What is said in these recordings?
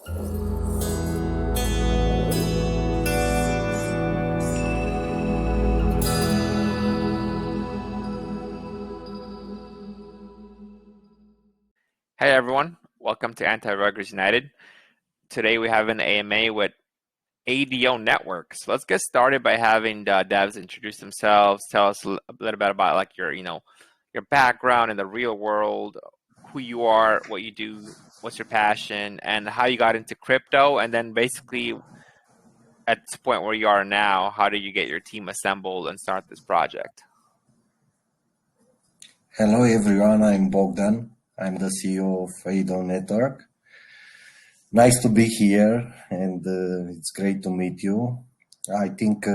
Hey everyone, welcome to Anti-Ruggers United. Today we have an AMA with Ado.Network. So let's get started by having the devs introduce themselves. Tell us a little bit about like your background in the real world, who you are, what you do, what's your passion, and how you got into crypto. And then basically at this point where you are now, how do you get your team assembled and start this project? Hello everyone, I'm Bogdan. I'm the CEO of Ado.Network. Nice to be here and it's great to meet you. I think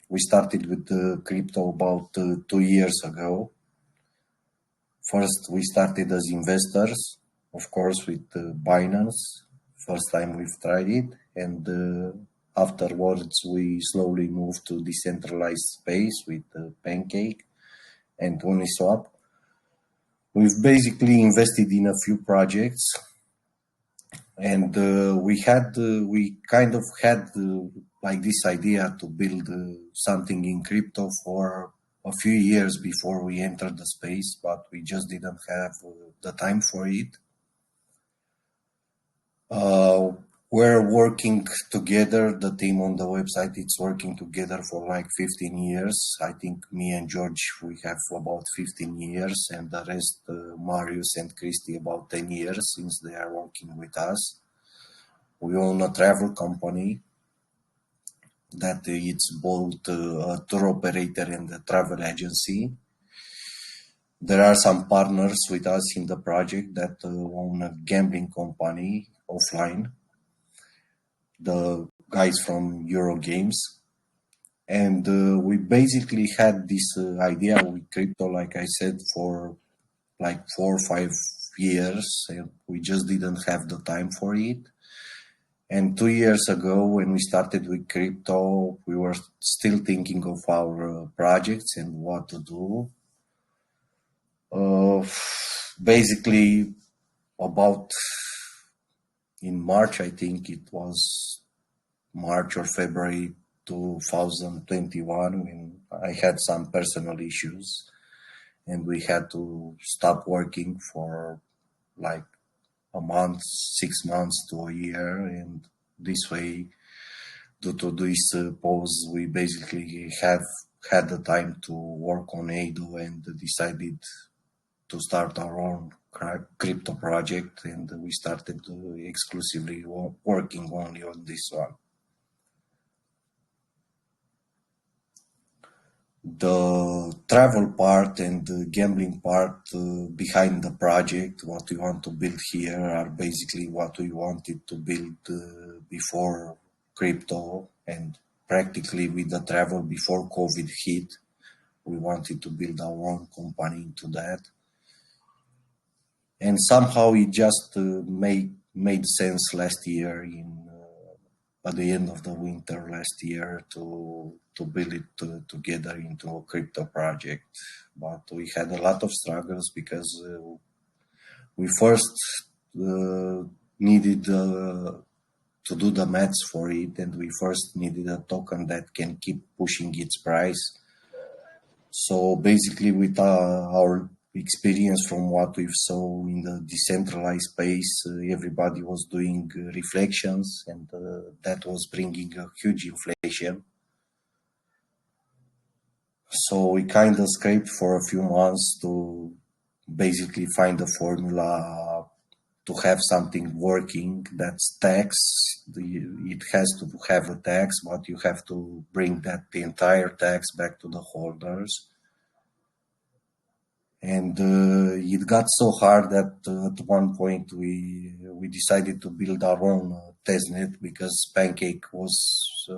we started with crypto about 2 years ago. First, we started as investors, of course, with Binance. First time we've tried it, and afterwards we slowly moved to decentralized space with Pancake and Uniswap. We've basically invested in a few projects, and we kind of had like this idea to build something in crypto for a few years before we entered the space, but we just didn't have the time for it. We're working together. The team on the website, it's working together for like 15 years. I think me and George, we have about 15 years, and the rest, Marius and Christy, about 10 years since they are working with us. We own a travel company that it's both a tour operator and a travel agency. There are some partners with us in the project that own a gambling company offline, the guys from Euro Games. And we basically had this idea with crypto, like I said, for like 4 or 5 years, and we just didn't have the time for it. And 2 years ago, when we started with crypto, we were still thinking of our projects and what to do. Basically, about in March, I think it was March or February 2021, when I had some personal issues and we had to stop working for like a month, 6 months to a year. And this way, due to this pause, we basically have had the time to work on Ado and decided to start our own crypto project, and we started exclusively working only on this one. The travel part and the gambling part behind the project, what we want to build here, are basically what we wanted to build before crypto, and practically with the travel before COVID hit. We wanted to build our own company into that. And somehow it just made sense last year, at the end of the winter last year, to build it together into a crypto project. But we had a lot of struggles because we first needed to do the maths for it, and we first needed a token that can keep pushing its price. So basically, with our experience from what we've saw in the decentralized space, everybody was doing reflections, and that was bringing a huge inflation. So we kind of scraped for a few months to basically find a formula to have something working that's tax. It has to have a tax, but you have to bring the entire tax back to the holders. And it got so hard that at one point we decided to build our own testnet, because Pancake was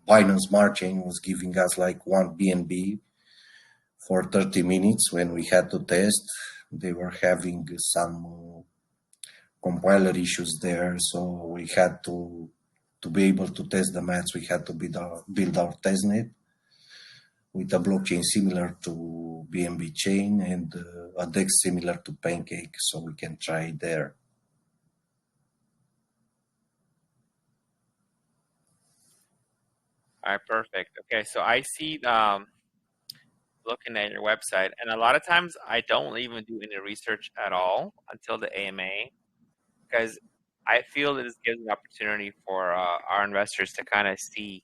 Binance Smart Chain was giving us like 1 BNB for 30 minutes when we had to test. They were having some compiler issues there, so we had to be able to test the maths. We had to build our testnet with a blockchain similar to BNB chain and a DEX similar to Pancake, so we can try it there. All right, perfect. Okay, so I see looking at your website, and a lot of times I don't even do any research at all until the AMA because I feel that this gives an opportunity for our investors to kind of see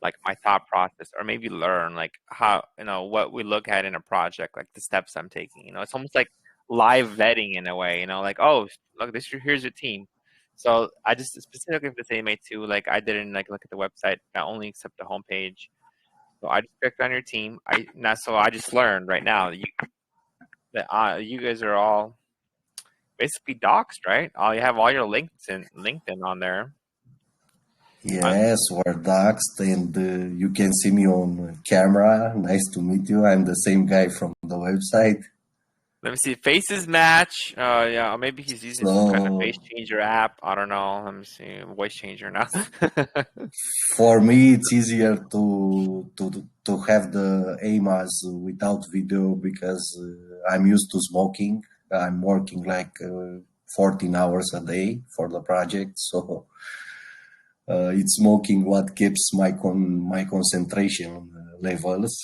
like my thought process or maybe learn like how what we look at in a project, like the steps I'm taking. It's almost like live vetting in a way. Like, oh, look, here's your team. So I just specifically for the AMA too, like I didn't like look at the website, not only except the homepage. So I just clicked on your team. I just learned right now that you guys are all basically doxed, right? You have all your links and LinkedIn on there. Yes, we're doxed, and you can see me on camera. Nice to meet you. I'm the same guy from the website. Let me see. Faces match. Yeah, or maybe he's using some kind of face So changer app. I don't know. Let me see. Voice changer now. for me, it's easier to have the AMAs without video because I'm used to smoking. I'm working like 14 hours a day for the project, so it's smoking what keeps my concentration levels.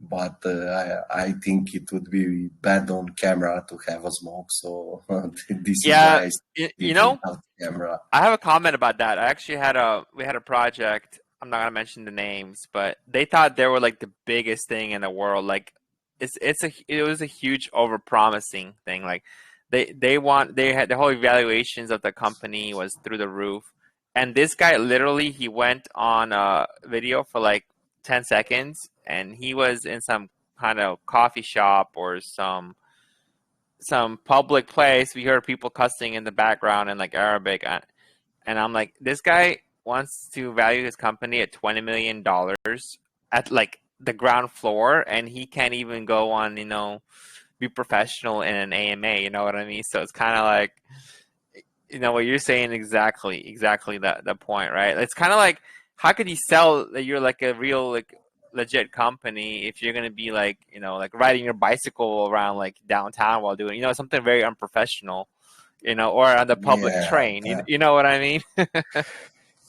But I think it would be bad on camera to have a smoke, so this is Yeah, why I y- you did know, without camera. I have a comment about that. I actually we had a project. I'm not gonna mention the names, but they thought they were like the biggest thing in the world. Like it was a huge overpromising thing. Like they had the whole evaluations of the company was through the roof. And this guy literally he went on a video for like 10 seconds and he was in some kind of coffee shop or some public place. We heard people cussing in the background in like Arabic. And I'm like, this guy wants to value his company at $20 million at like the ground floor, and he can't even go on, be professional in an AMA. You know what I mean? So it's kind of like, what you're saying exactly the point, right? It's kind of like, how could you sell that you're like a real like legit company if you're gonna be like, like riding your bicycle around like downtown while doing, something very unprofessional, or on the public Yeah, train. You know what I mean?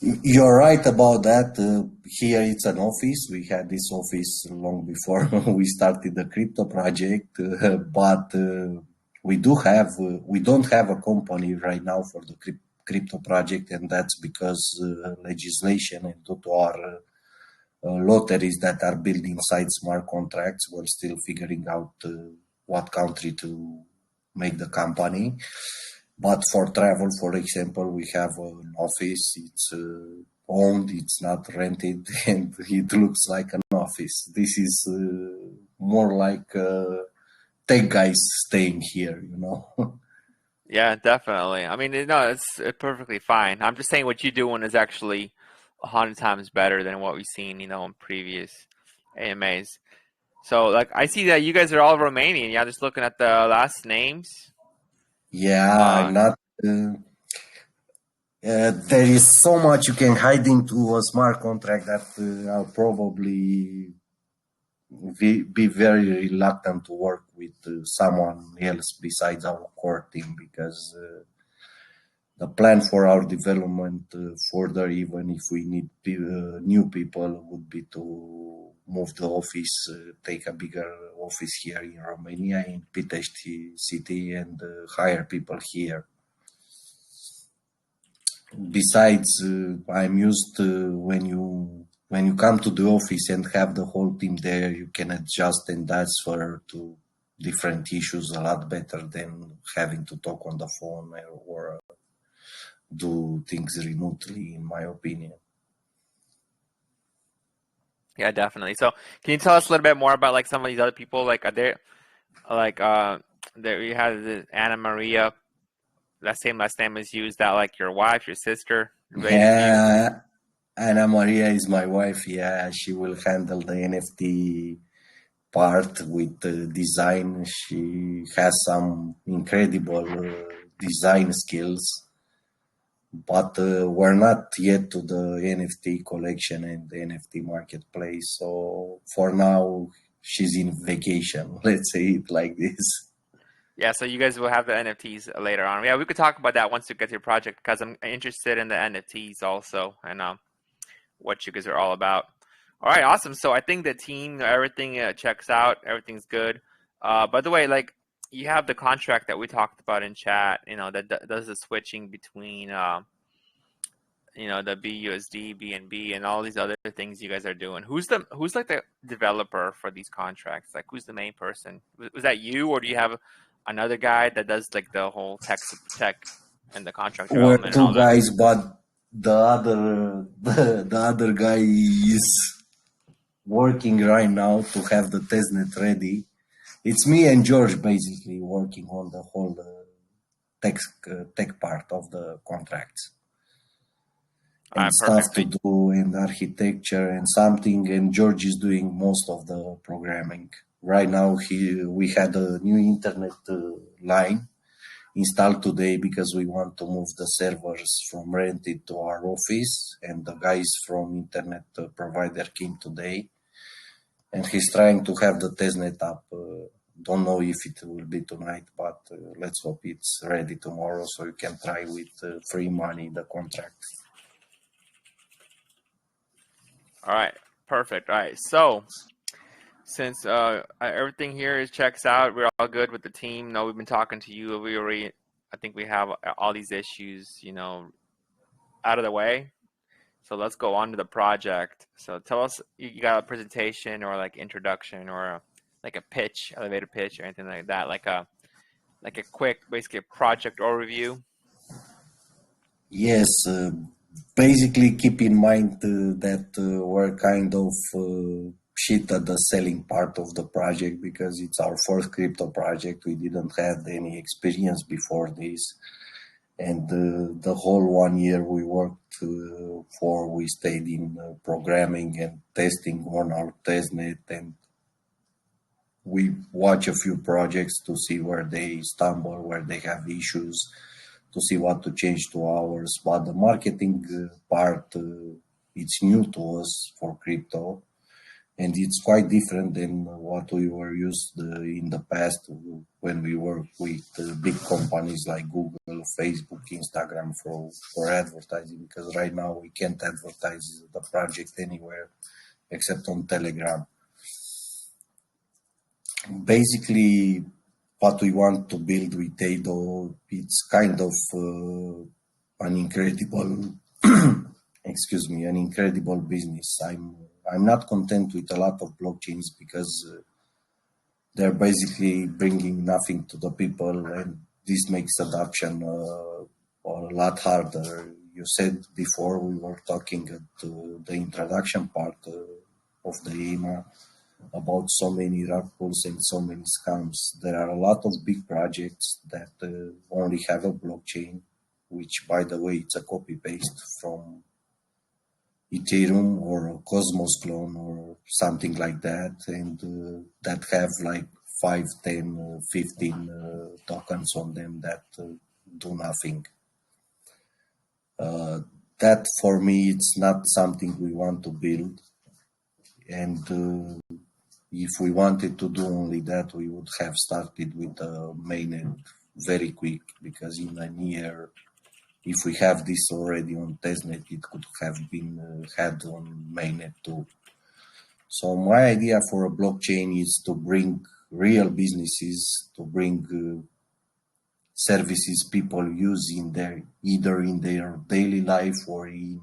you're right about that. Here it's an office. We had this office long before we started the crypto project, but we don't have a company right now for the crypto project, and that's because legislation and due to our lotteries that are building inside smart contracts, we're still figuring out what country to make the company. But for travel, for example, we have an office. It's owned. It's not rented, and it looks like an office. This is more like tech guys staying here, you know. Yeah, definitely. I mean, no, it's perfectly fine. I'm just saying what you're doing is actually 100 times better than what we've seen, in previous AMAs. So, like, I see that you guys are all Romanian. Yeah, just looking at the last names. Yeah, Uh, I'm not. There is so much you can hide into a smart contract that I'll probably be very reluctant to work with someone else besides our core team because the plan for our development further, even if we need new people, would be to move the office, take a bigger office here in Romania, in Pitești city, and hire people here. Besides, I'm used to when you come to the office and have the whole team there, you can adjust and transfer to different issues a lot better than having to talk on the phone or do things remotely, in my opinion. yeah, definitely. So, can you tell us a little bit more about like some of these other people? Like, are there like there you have the Anna Maria, that same last name is used that like your wife, your sister related to you? Yeah, Anna Maria is my wife. Yeah, she will handle the NFT part with design. She has some incredible design skills, but we're not yet to the NFT collection and the NFT marketplace. So for now, she's in vacation. Let's say it like this. Yeah, so you guys will have the NFTs later on. Yeah, we could talk about that once you get to your project because I'm interested in the NFTs also and what you guys are all about. All right, awesome. So I think the team, everything checks out. Everything's good. By the way, like you have the contract that we talked about in chat, that does the switching between, the BUSD, BNB, and all these other things you guys are doing. Who's like the developer for these contracts? Like, who's the main person? Was that you, or do you have another guy that does like the whole tech and the contract We're development and two all that? guys, but the other guy is working right now to have the testnet ready. It's me and George basically working on the whole tech part of the contracts All and right, stuff perfect. to do and architecture and something. And George is doing most of the programming. Right now, we had a new internet line installed today because we want to move the servers from rented to our office, and the guys from internet provider came today, and he's trying to have the testnet up. Don't know if it will be tonight, but let's hope it's ready tomorrow so you can try with free money the contract. All right, perfect. All right, so since everything here is checks out, we're all good with the team. No, we've been talking to you. I think we have all these issues, out of the way. So let's go on to the project. So tell us, you got a presentation or like introduction or like a pitch, elevator pitch or anything like that, like a quick, basically a project overview. Yes, basically keep in mind that we're kind of shit at the selling part of the project because it's our first crypto project. We didn't have any experience before this. And the whole 1 year we worked for, we stayed in programming and testing on our testnet, and we watch a few projects to see where they stumble, where they have issues, to see what to change to ours. But the marketing part, it's new to us for crypto, and it's quite different than what we were used in the past when we worked with big companies like Google, Facebook, Instagram for advertising. Because right now we can't advertise the project anywhere except on Telegram. Basically, what we want to build with Ado, it's kind of an incredible, excuse me, an incredible business. I'm not content with a lot of blockchains because they're basically bringing nothing to the people, and this makes adoption a lot harder. You said before we were talking at the introduction part of the EMA about so many rug pulls and so many scams. There are a lot of big projects that only have a blockchain, which, by the way, it's a copy paste from Ethereum or a Cosmos clone or something like that, and that have like 5, 10, 15 tokens on them that do nothing. That for me, it's not something we want to build. And if we wanted to do only that, we would have started with the mainnet very quick, because in a year, if we have this already on testnet, it could have been had on mainnet too. So my idea for a blockchain is to bring real businesses, to bring services people use in their, either in their daily life or in,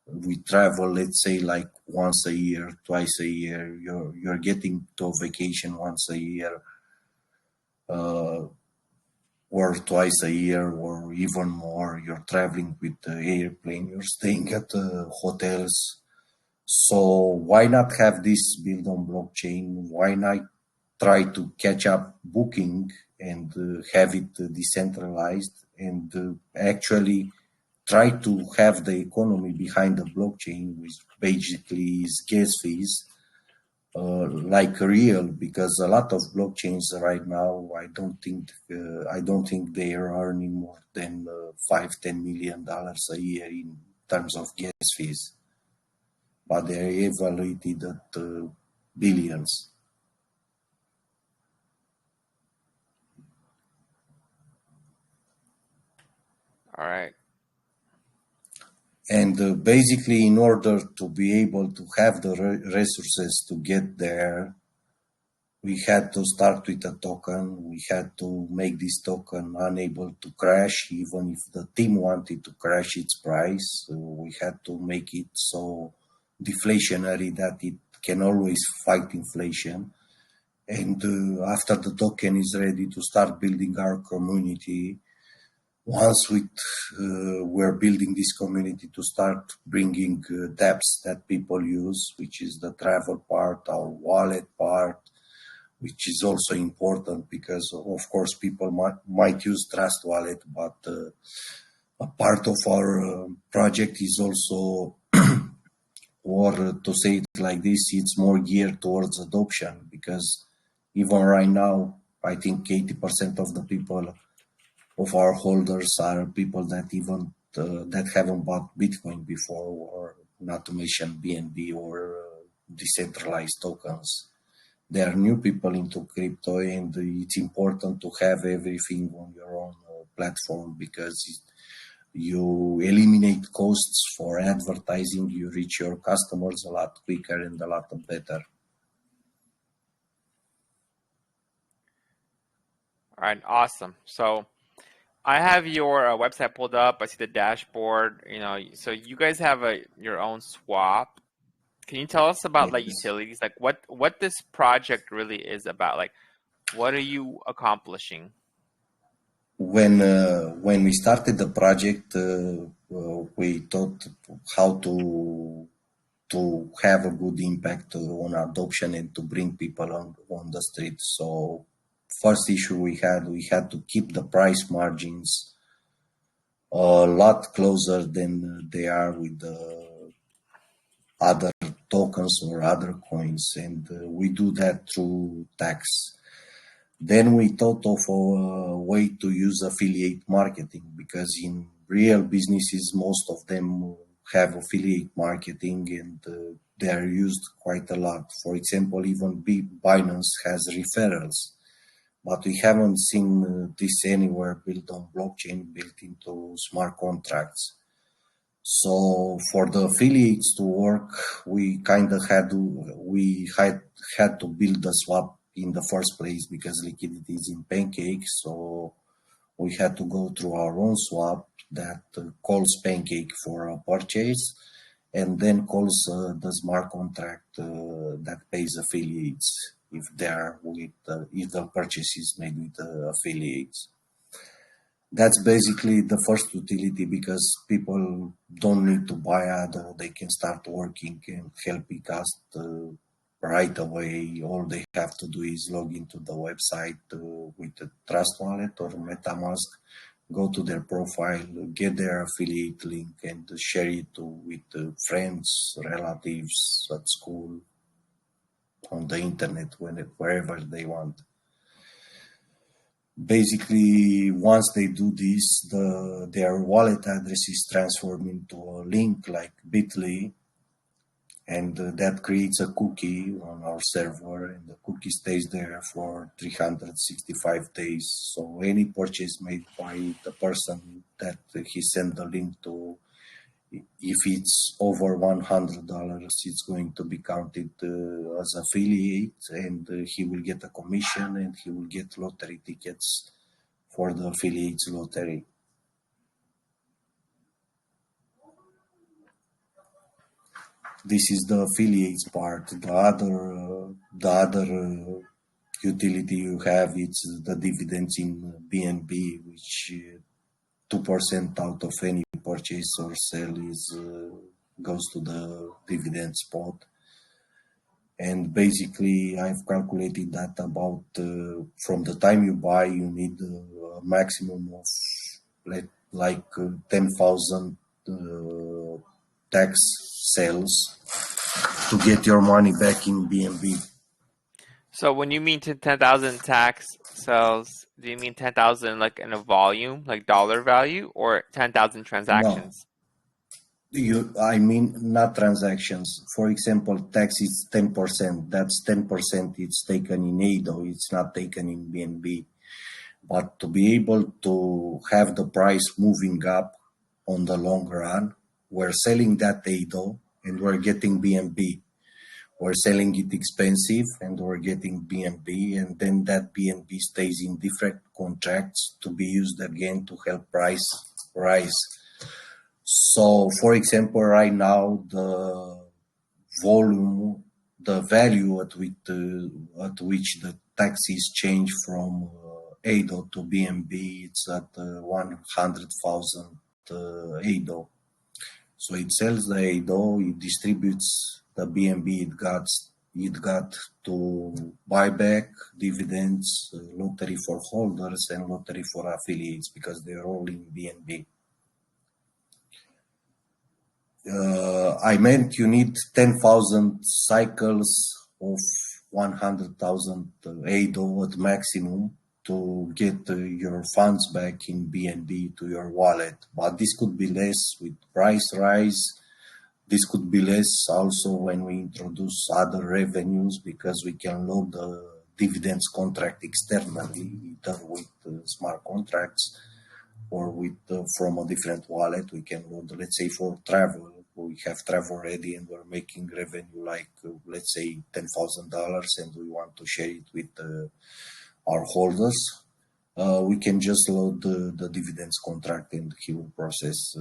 we travel, let's say like once a year, twice a year, you're getting to a vacation once a year, or twice a year, or even more. You're traveling with the airplane, you're staying at hotels. So why not have this built on blockchain? Why not try to catch up booking and have it decentralized, and actually try to have the economy behind the blockchain, which basically is gas fees, like real, because a lot of blockchains right now, I don't think they are earning more than $5-10 million a year in terms of gas fees, but they're evaluated at billions. All right. And basically, in order to be able to have the resources to get there, we had to start with a token. We had to make this token unable to crash, even if the team wanted to crash its price. We had to make it so deflationary that it can always fight inflation. And after the token is ready to start building our community, once we're building this community to start bringing dApps that people use, which is the travel part, our wallet part, which is also important because, of course, people might use Trust Wallet, but a part of our project is also, or to say it like this, it's more geared towards adoption because even right now, I think 80% of the people of our holders are people that even that haven't bought Bitcoin before, or not to mention BNB or decentralized tokens. There are new people into crypto, and it's important to have everything on your own platform because you eliminate costs for advertising, you reach your customers a lot quicker and a lot better. All right, awesome. So I have your website pulled up. I see the dashboard. So you guys have your own swap. Can you tell us about like Yes. utilities, like what this project really is about? Like, what are you accomplishing? When we started the project, we thought how to have a good impact on adoption and to bring people on the street. So first issue we had to keep the price margins a lot closer than they are with the other tokens or other coins, and we do that through tax. Then we thought of a way to use affiliate marketing because in real businesses, most of them have affiliate marketing and they are used quite a lot. For example, even Binance has referrals, but we haven't seen this anywhere built on blockchain, built into smart contracts. So for the affiliates to work, we kind of had to build the swap in the first place because liquidity is in Pancake. So we had to go through our own swap that calls Pancake for a purchase and then calls the smart contract that pays affiliates if if the purchase is made with affiliates. That's basically the first utility because people don't need to buy Ado. They can start working and helping us right away. All they have to do is log into the website with the Trust Wallet or MetaMask, go to their profile, get their affiliate link and share it with friends, relatives at school, on the internet, wherever they want. Basically, once they do this, their wallet address is transformed into a link like Bitly, and that creates a cookie on our server, and the cookie stays there for 365 days. So any purchase made by the person that he sent the link to, if it's over $100, it's going to be counted as affiliate, and he will get a commission, and he will get lottery tickets for the affiliates lottery. This is the affiliates part. The other utility you have, it's the dividends in BNB, which 2% out of any purchase or sale is goes to the dividend spot. And basically, I've calculated that about from the time you buy, you need a maximum of like 10,000 tax sales to get your money back in BNB. So when you mean to 10,000 tax sales, do you mean 10,000 like in a volume, like dollar value, or 10,000 No, transactions? I mean not transactions. For example, tax is 10%. That's 10%. It's taken in Ado. It's not taken in BNB. But to be able to have the price moving up on the long run, we're selling that Ado and we're getting BNB. We're selling it expensive and we're getting BNB, and then that BNB stays in different contracts to be used again to help price rise. So, for example, right now the volume, the value at which the taxes change from Ado to BNB, it's at 100,000 Ado. So it sells the Ado, it distributes the BNB it got to buyback, dividends, lottery for holders, and lottery for affiliates because they're all in BNB. I meant you need 10,000 cycles of 100,000 Ado at maximum to get your funds back in BNB to your wallet. But this could be less with price rise. This could be less also when we introduce other revenues because we can load the dividends contract externally, either with smart contracts or with from a different wallet. We can load, let's say, for travel. We have travel ready and we're making revenue like, let's say, $10,000 and we want to share it with our holders. We can just load the dividends contract and he will process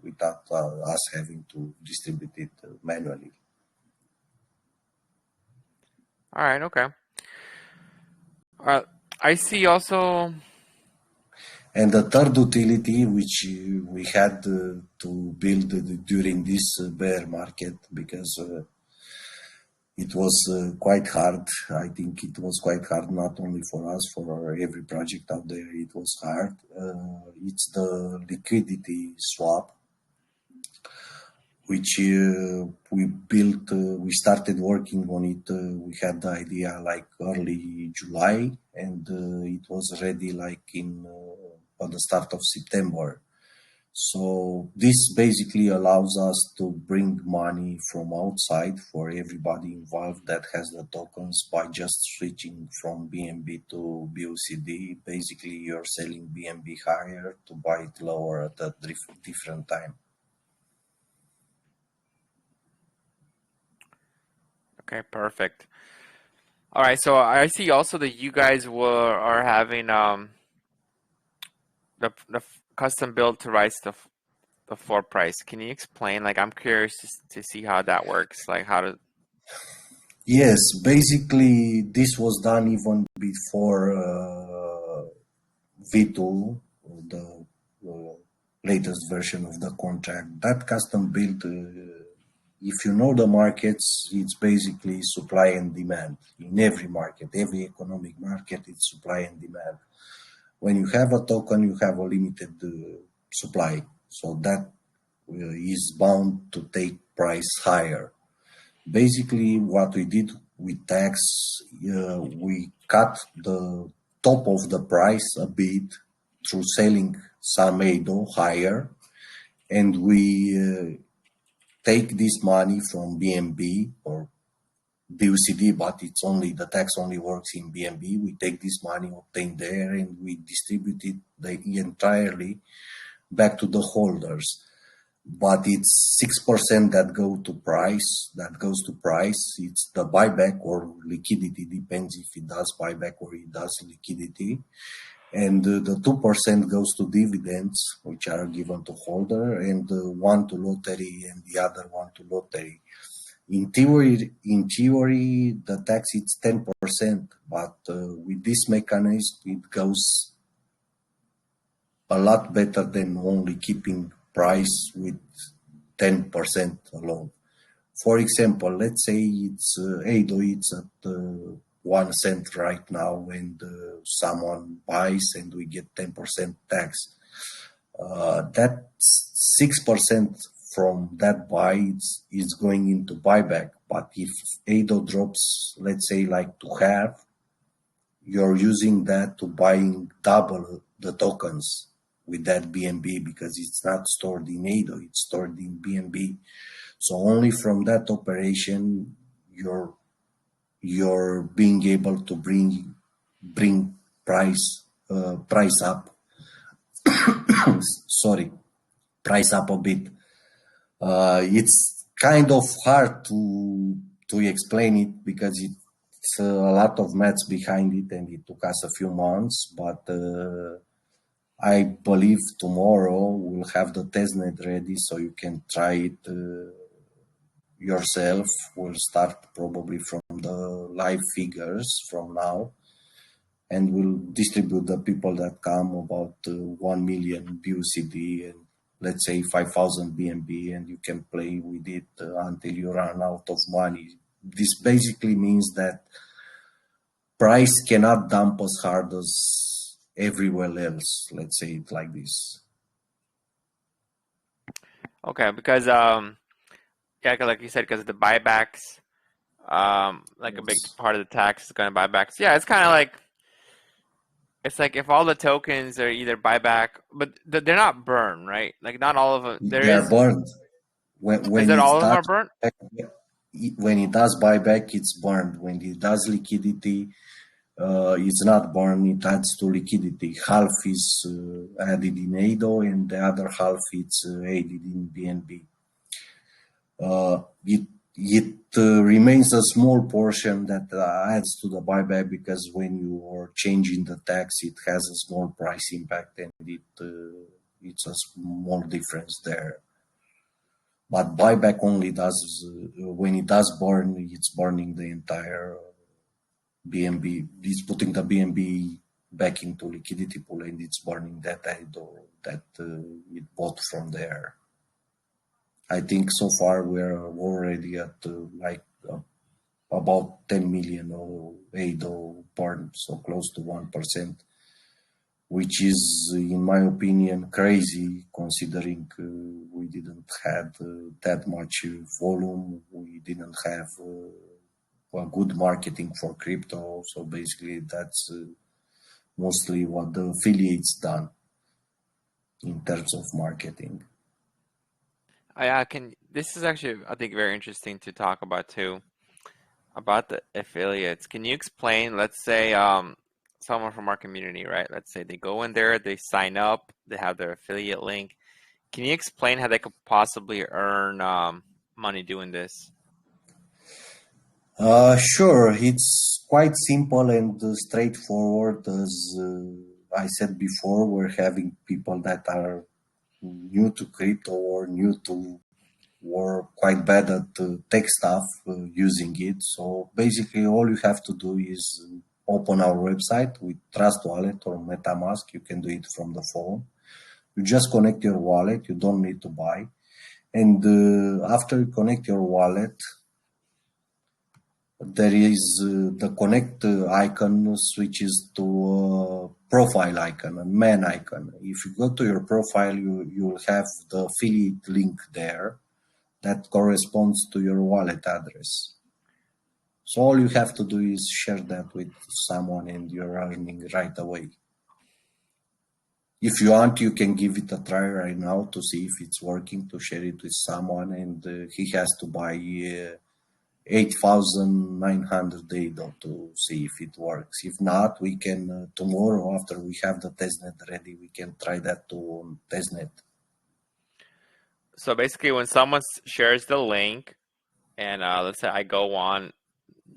without us having to distribute it manually. All right, okay. I see also. And the third utility, which we had to build during this bear market, because it was quite hard. I think it was quite hard, not only for us, for every project out there, it was hard. It's the liquidity swap, which we built, we started working on it. We had the idea like early July, and it was ready like at the start of September. So this basically allows us to bring money from outside for everybody involved that has the tokens by just switching from BNB to BUSD. Basically, you're selling BNB higher to buy it lower at a different time. Okay, perfect. All right, so I see also that you guys are having the custom build to rise the floor price. Can you explain? Like, I'm curious to see how that works. Like, how to. Yes, basically this was done even before V2, the latest version of the contract. That custom build, if you know the markets, it's basically supply and demand. In every market, every economic market, it's supply and demand. When you have a token, you have a limited supply. So that is bound to take price higher. Basically, what we did with tax, we cut the top of the price a bit through selling some Ado higher, and we take this money from BNB or BUSD, but it's only the tax only works in BNB. We take this money obtained there and we distribute it entirely back to the holders. But it's 6% that goes to price. It's the buyback or liquidity, depends if it does buyback or it does liquidity. And the 2% goes to dividends, which are given to holder, and one to lottery and the other one to lottery. In theory, the tax is 10%, but with this mechanism, it goes a lot better than only keeping price with 10% alone. For example, let's say it's Ado, it's at 1 cent right now, and someone buys and we get 10% tax. That 6% from that buy is going into buyback. But if Ado drops, let's say like to half, you're using that to buying double the tokens with that BNB because it's not stored in Ado, it's stored in BNB. So only from that operation, you're being able to bring price up. Sorry, price up a bit. It's kind of hard to explain it because it's a lot of maths behind it, and it took us a few months. But I believe tomorrow we'll have the testnet ready, so you can try it yourself. We'll start probably from the live figures from now, and we'll distribute the people that come about 1 million BUCD and let's say 5,000 BNB, and you can play with it until you run out of money. This basically means that price cannot dump as hard as everywhere else. Let's say it like this. Okay, because yeah, like you said, because of the buybacks, like a big Yes. part of the tax is going to buybacks. Yeah, it's kind of like it's like if all the tokens are either buyback, but they're not burned, right? Like not all of them. There They are is. burned Is when it it all of them does are burnt? when it does buyback. It's burned. When it does liquidity, it's not burned. It adds to liquidity. Half is added in Ado, and the other half it's added in BNB. It remains a small portion that adds to the buyback because when you are changing the tax, it has a small price impact, and it's a small difference there. But buyback only does when it does burn, it's burning the entire BNB. It's putting the BNB back into liquidity pool, and it's burning that idle that it bought from there. I think so far we're already at about 10 million or 8 or burned, so close to 1%, which is, in my opinion, crazy considering we didn't have that much volume. We didn't have a good marketing for crypto. So basically, that's mostly what the affiliates done in terms of marketing. I can. This is actually, I think, very interesting to talk about too, about the affiliates. Can you explain? Let's say, someone from our community, right? Let's say they go in there, they sign up, they have their affiliate link. Can you explain how they could possibly earn money doing this? Sure, it's quite simple and straightforward. As I said before, we're having people that are new to crypto or new to or quite bad at tech stuff using it. So basically, all you have to do is open our website with Trust Wallet or MetaMask. You can do it from the phone. You just connect your wallet. You don't need to buy. And after you connect your wallet, there is the connect icon switches to a profile icon, a man icon. If you go to your profile, you'll have the affiliate link there that corresponds to your wallet address. So all you have to do is share that with someone and you're earning right away. If you want, you can give it a try right now to see if it's working, to share it with someone, and he has to buy 8,900 ADO to see if it works. If not, we can tomorrow after we have the testnet ready, we can try that too on testnet. So basically, when someone shares the link, and let's say I go on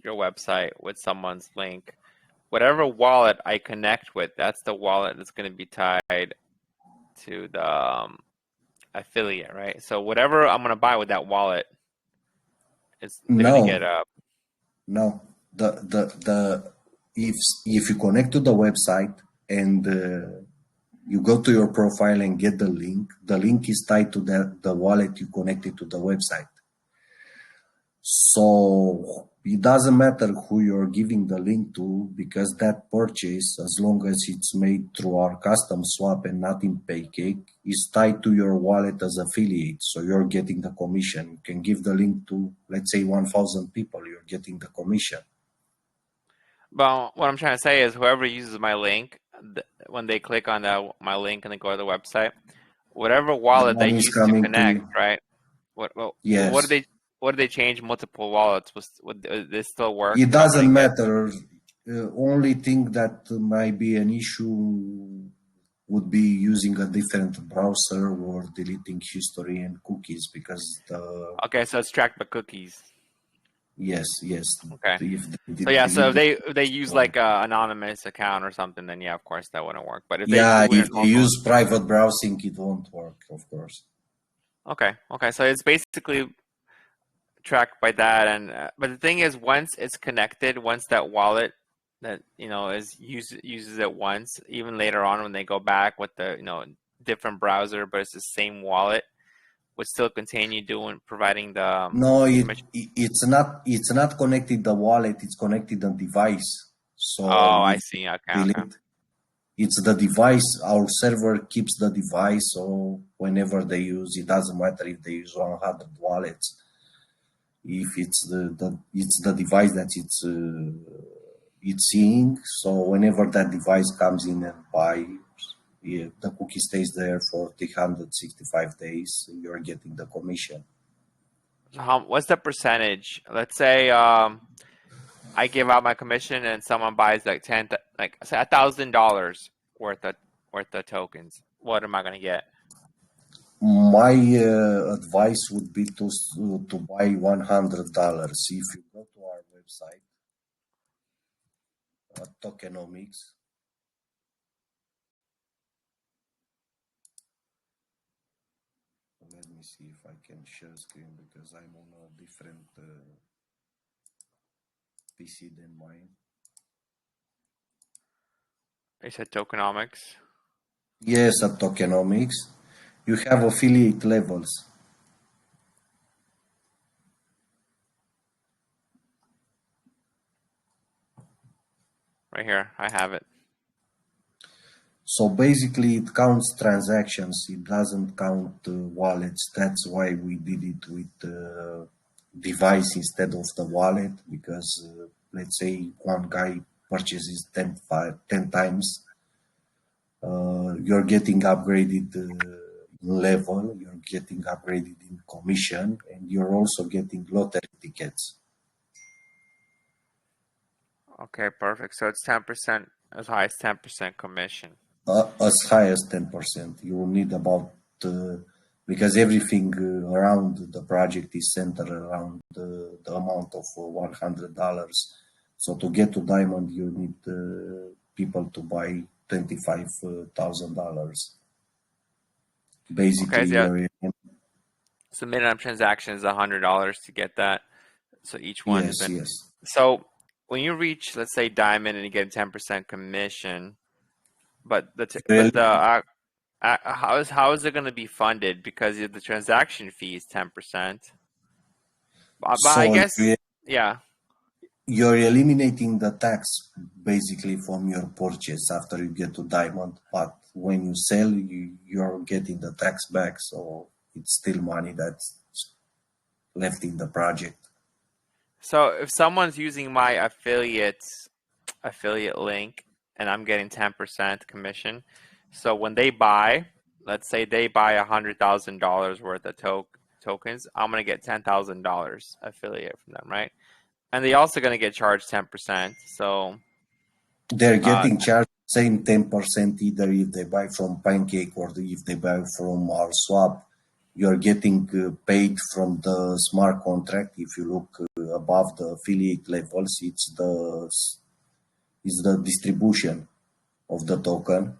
your website with someone's link, whatever wallet I connect with, that's the wallet that's going to be tied to the affiliate, right? So whatever I'm going to buy with that wallet, they're going to get No, no. The if you connect to the website and you go to your profile and get the link is tied to the wallet you connected to the website. So it doesn't matter who you're giving the link to because that purchase, as long as it's made through our custom swap and not in Pancake, is tied to your wallet as affiliate. So you're getting the commission. You can give the link to, let's say, 1,000 people. You're getting the commission. But what I'm trying to say is whoever uses my link, when they click on my link and they go to the website, whatever The wallet they money is used to coming to connect, you. right? Yes. What did they change multiple wallets? Would this still work It if I'm going doesn't to get? matter. Only thing that might be an issue would be using a different browser or deleting history and cookies because Okay, so it's tracked by cookies. yes, Okay. if they So yeah, so delete the if they use one. like a anonymous account or something, then yeah, of course that wouldn't work. But if they Yeah, do it if in they normal, use private browsing, it won't work, of course. okay. So it's basically tracked by that, and but the thing is, once it's connected, once that wallet that is uses it once, even later on when they go back with the different browser, but it's the same wallet, would still continue providing the No, commission. it's not connected the wallet, it's connected the device. So Oh, I if see. Okay, okay. delete, it's the device. Our server keeps the device, so whenever they use, it doesn't matter if they use 100 wallets. If it's the device that it's seeing, so whenever that device comes in and buy, yeah, the cookie stays there for 365 days. You're getting the commission. So what's the percentage? Let's say I give out my commission and someone buys like like say $1,000 worth of tokens. What am I gonna get? My advice would be to buy $100. If you go to our website, Tokenomics, let me see if I can share screen because I'm on a different PC than mine. They said tokenomics. Yes, at Tokenomics, you have affiliate levels. Right here, I have it. So basically, it counts transactions. It doesn't count wallets. That's why we did it with device instead of the wallet. Because let's say one guy purchases 10 times, you're getting upgraded level. You're getting upgraded in commission, and you're also getting lottery tickets. Okay, perfect. So it's 10%, as high as 10% commission. As high as 10%. You will need about, because everything around the project is centered around the amount of $100. So to get to diamond, you need people to buy $25,000. Okay, Basically, so yeah, you're so minimum transaction is $100 to get that. So each one has yes, been. yes. So when you reach, let's say, diamond, and you get 10% commission, but Well, how is it going to be funded? Because the transaction fee is 10%. But I so guess, yeah. you're eliminating the tax basically from your purchase after you get to diamond, but when you sell, you're getting the tax back, so it's still money that's left in the project. So if someone's using my affiliate link and I'm getting 10% commission, so when they buy, let's say they buy $100,000 worth of tokens, I'm gonna get $10,000 affiliate from them, right? And they also gonna get charged 10%. So They're uh, getting charged same 10% either if they buy from Pancake or if they buy from our swap. You're getting paid from the smart contract. If you look above the affiliate levels, it's the distribution of the token,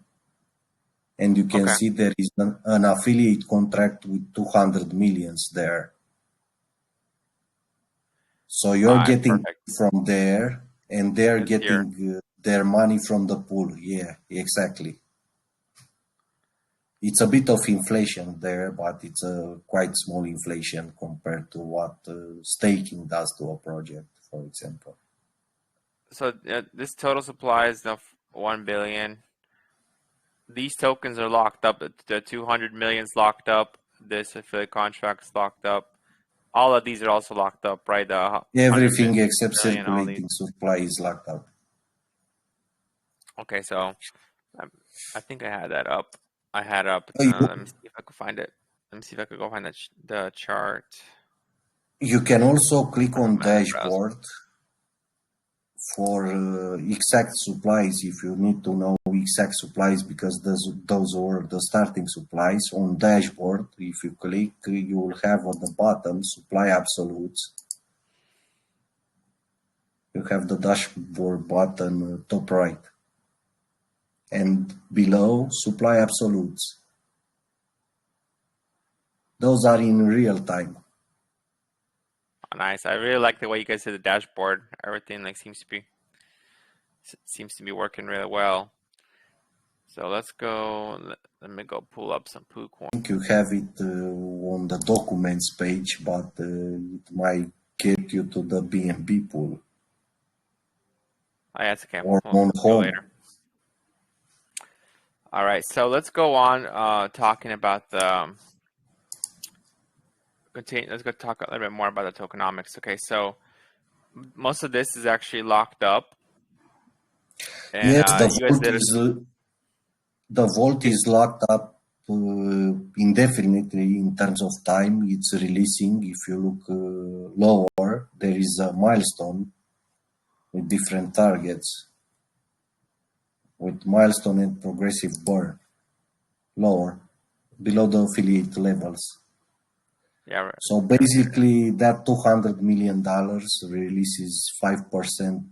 and you can okay, see there is an affiliate contract with 200 millions there. So all you're right, getting perfect. from there, and they're It's here. getting their money from the pool. Yeah, exactly. It's a bit of inflation there, but it's a quite small inflation compared to what staking does to a project, for example. So this total supply is of 1 billion. These tokens are locked up. The 200 million's locked up. This affiliate contract's locked up. All of these are also locked up, right? The 100 Everything except million, all these. circulating supply is locked up. Okay, so um, I think I had that up. I had up. You, Let me see if I could find it. Let me see if I could go find the chart you can also click on on my browser. dashboard for exact supplies, if you need to know exact supplies, because those were the starting supplies. On dashboard, if you click, you will have at the bottom supply absolutes. You have the dashboard button top right, and below supply absolutes. Those are in real time. Oh, nice. I really like the way you guys did the dashboard. Everything like seems to be working really well. So let's go. Let me go pull up some PooCoin. I think you have it on the documents page, but it might get you to the BNB pool. Oh, yeah, it's okay. Or We'll on go home. later. All right, so let's go on talking about the. Let's go talk a little bit more about the tokenomics. Okay, so most of this is actually locked up, and Yes, you guys did. the vault is locked up indefinitely in terms of time. It's releasing. If you look lower, there is a milestone with different targets, with milestone and progressive burn. Lower, below the affiliate levels. Yeah. Right. So basically, that $200 million releases 5%.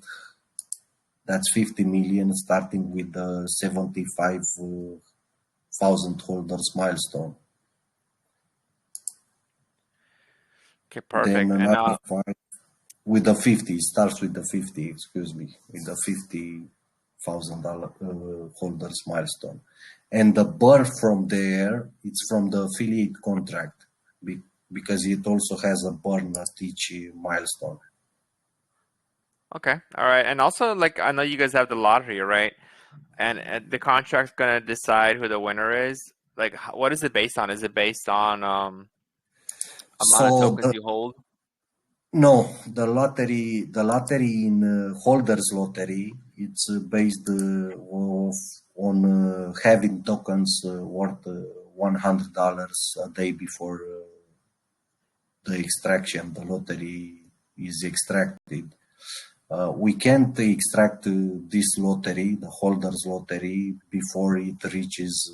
That's 50 million, starting with the 75,000 holders milestone. Okay, Then perfect. And another 5 with the 50. It starts with the 50. Excuse me, with the $50,000 holders milestone, and the burn from there, it's from the affiliate contract, because it also has a burn at each milestone. okay, all right. And also, like, I know you guys have the lottery, right? And the contract's gonna decide who the winner is. Like, what is it based on? Is it based on amount of So tokens you hold? no, the lottery in holders lottery, it's based on having tokens worth $100 a day before the extraction. The lottery is extracted. We can't extract this lottery, the holders lottery, before it reaches,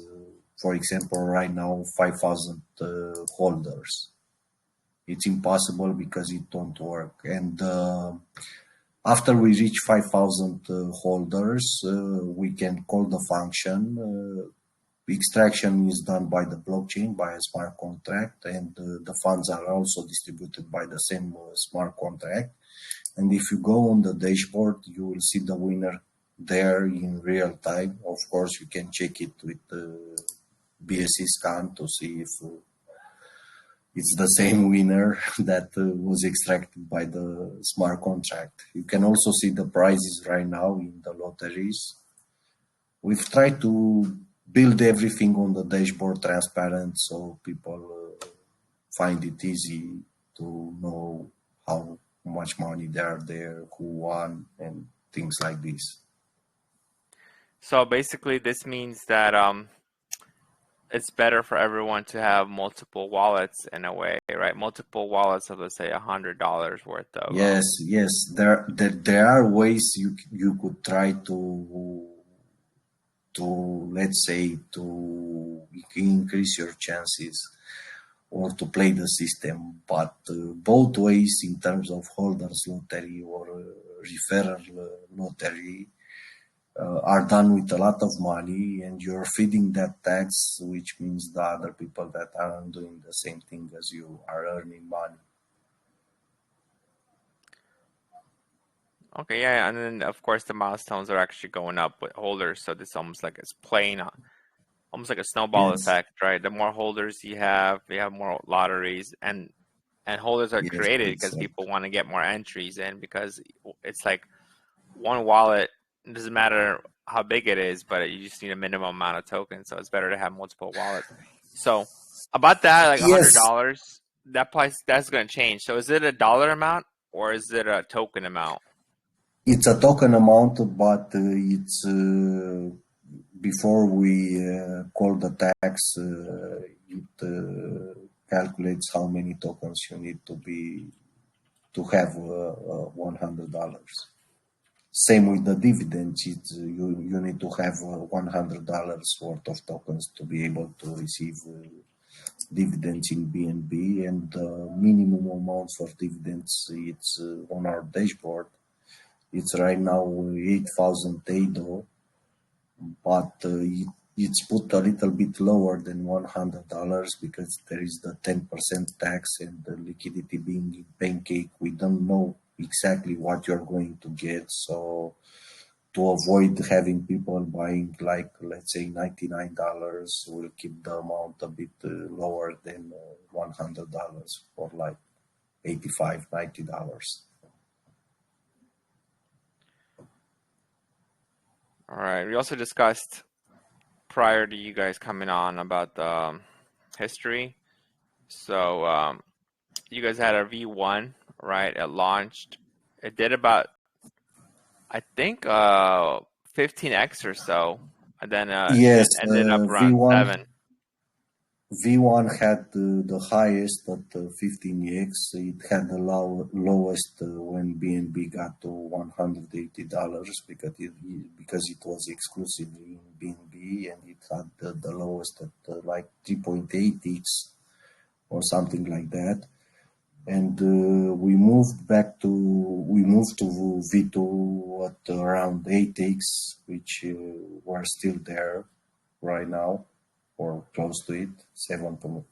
for example, right now 5,000 holders. It's impossible because it don't work. And after we reach 5,000 holders, we can call the function. Extraction is done by the blockchain, by a smart contract, and the funds are also distributed by the same smart contract. And if you go on the dashboard, you will see the winner there in real time. Of course, you can check it with BSC scan to see if it's the same winner that was extracted by the smart contract. You can also see the prizes right now in the lotteries. We've tried to build everything on the dashboard transparent, so people find it easy to know how much money there, who won, and things like this. So basically, this means that it's better for everyone to have multiple wallets in a way, right? Multiple wallets of, let's say, $100 worth of. Yes. There are ways you could try to let's say to increase your chances or to play the system, but both ways, in terms of holders lottery or referral lottery, are done with a lot of money, and you're feeding that tax, which means the other people that aren't doing the same thing as you are earning money. Okay, yeah, and then of course the milestones are actually going up with holders, so this almost like it's playing almost like a snowball Yes, effect, right? The more holders you have more lotteries, and holders are yes, created because exactly. people want to get more entries in, because it's like one wallet, it doesn't matter how big it is, but you just need a minimum amount of tokens, so it's better to have multiple wallets. So about that, like Yes, $100, that price, that's going to change. So is it a dollar amount or is it a token amount? it's a token amount, but it's before we call the tax, it calculates how many tokens you need to have $100. Same with the dividends. You need to have $100 worth of tokens to be able to receive dividends in BNB, and the minimum amount for dividends it's on our dashboard. It's right now 8,000 ADO, but it's put a little bit lower than $100 because there is the 10% tax and the liquidity being in Pancake. We don't know exactly what you're going to get, so to avoid having people buying like let's say $99, we'll keep the amount a bit lower than $100 for like $85, $90. All right. We also discussed prior to you guys coming on about the history. So you guys had a V1, right? It launched. It did about, I think, 15x or so, and then Yes, it ended up around V1 7. V1 had the highest at 15x. It had the lowest when BNB got to $180 because it was exclusively in BNB, and it had the lowest at like 3.8x or something like that. And we moved to V2 at around 8x, which we're still there right now, or close to it, 7.4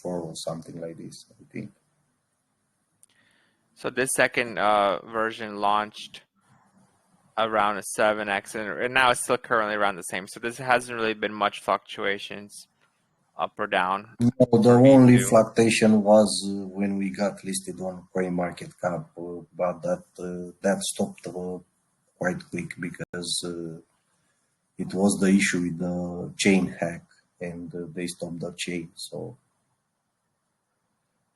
or something like this, I think. So this second version launched around a 7x, and now it's still currently around the same. So this hasn't really been much fluctuations up or down No, the for only V2. fluctuation was when we got listed on CoinMarketCap, but that stopped quite quick because it was the issue with the chain hack, and they stopped the chain. So,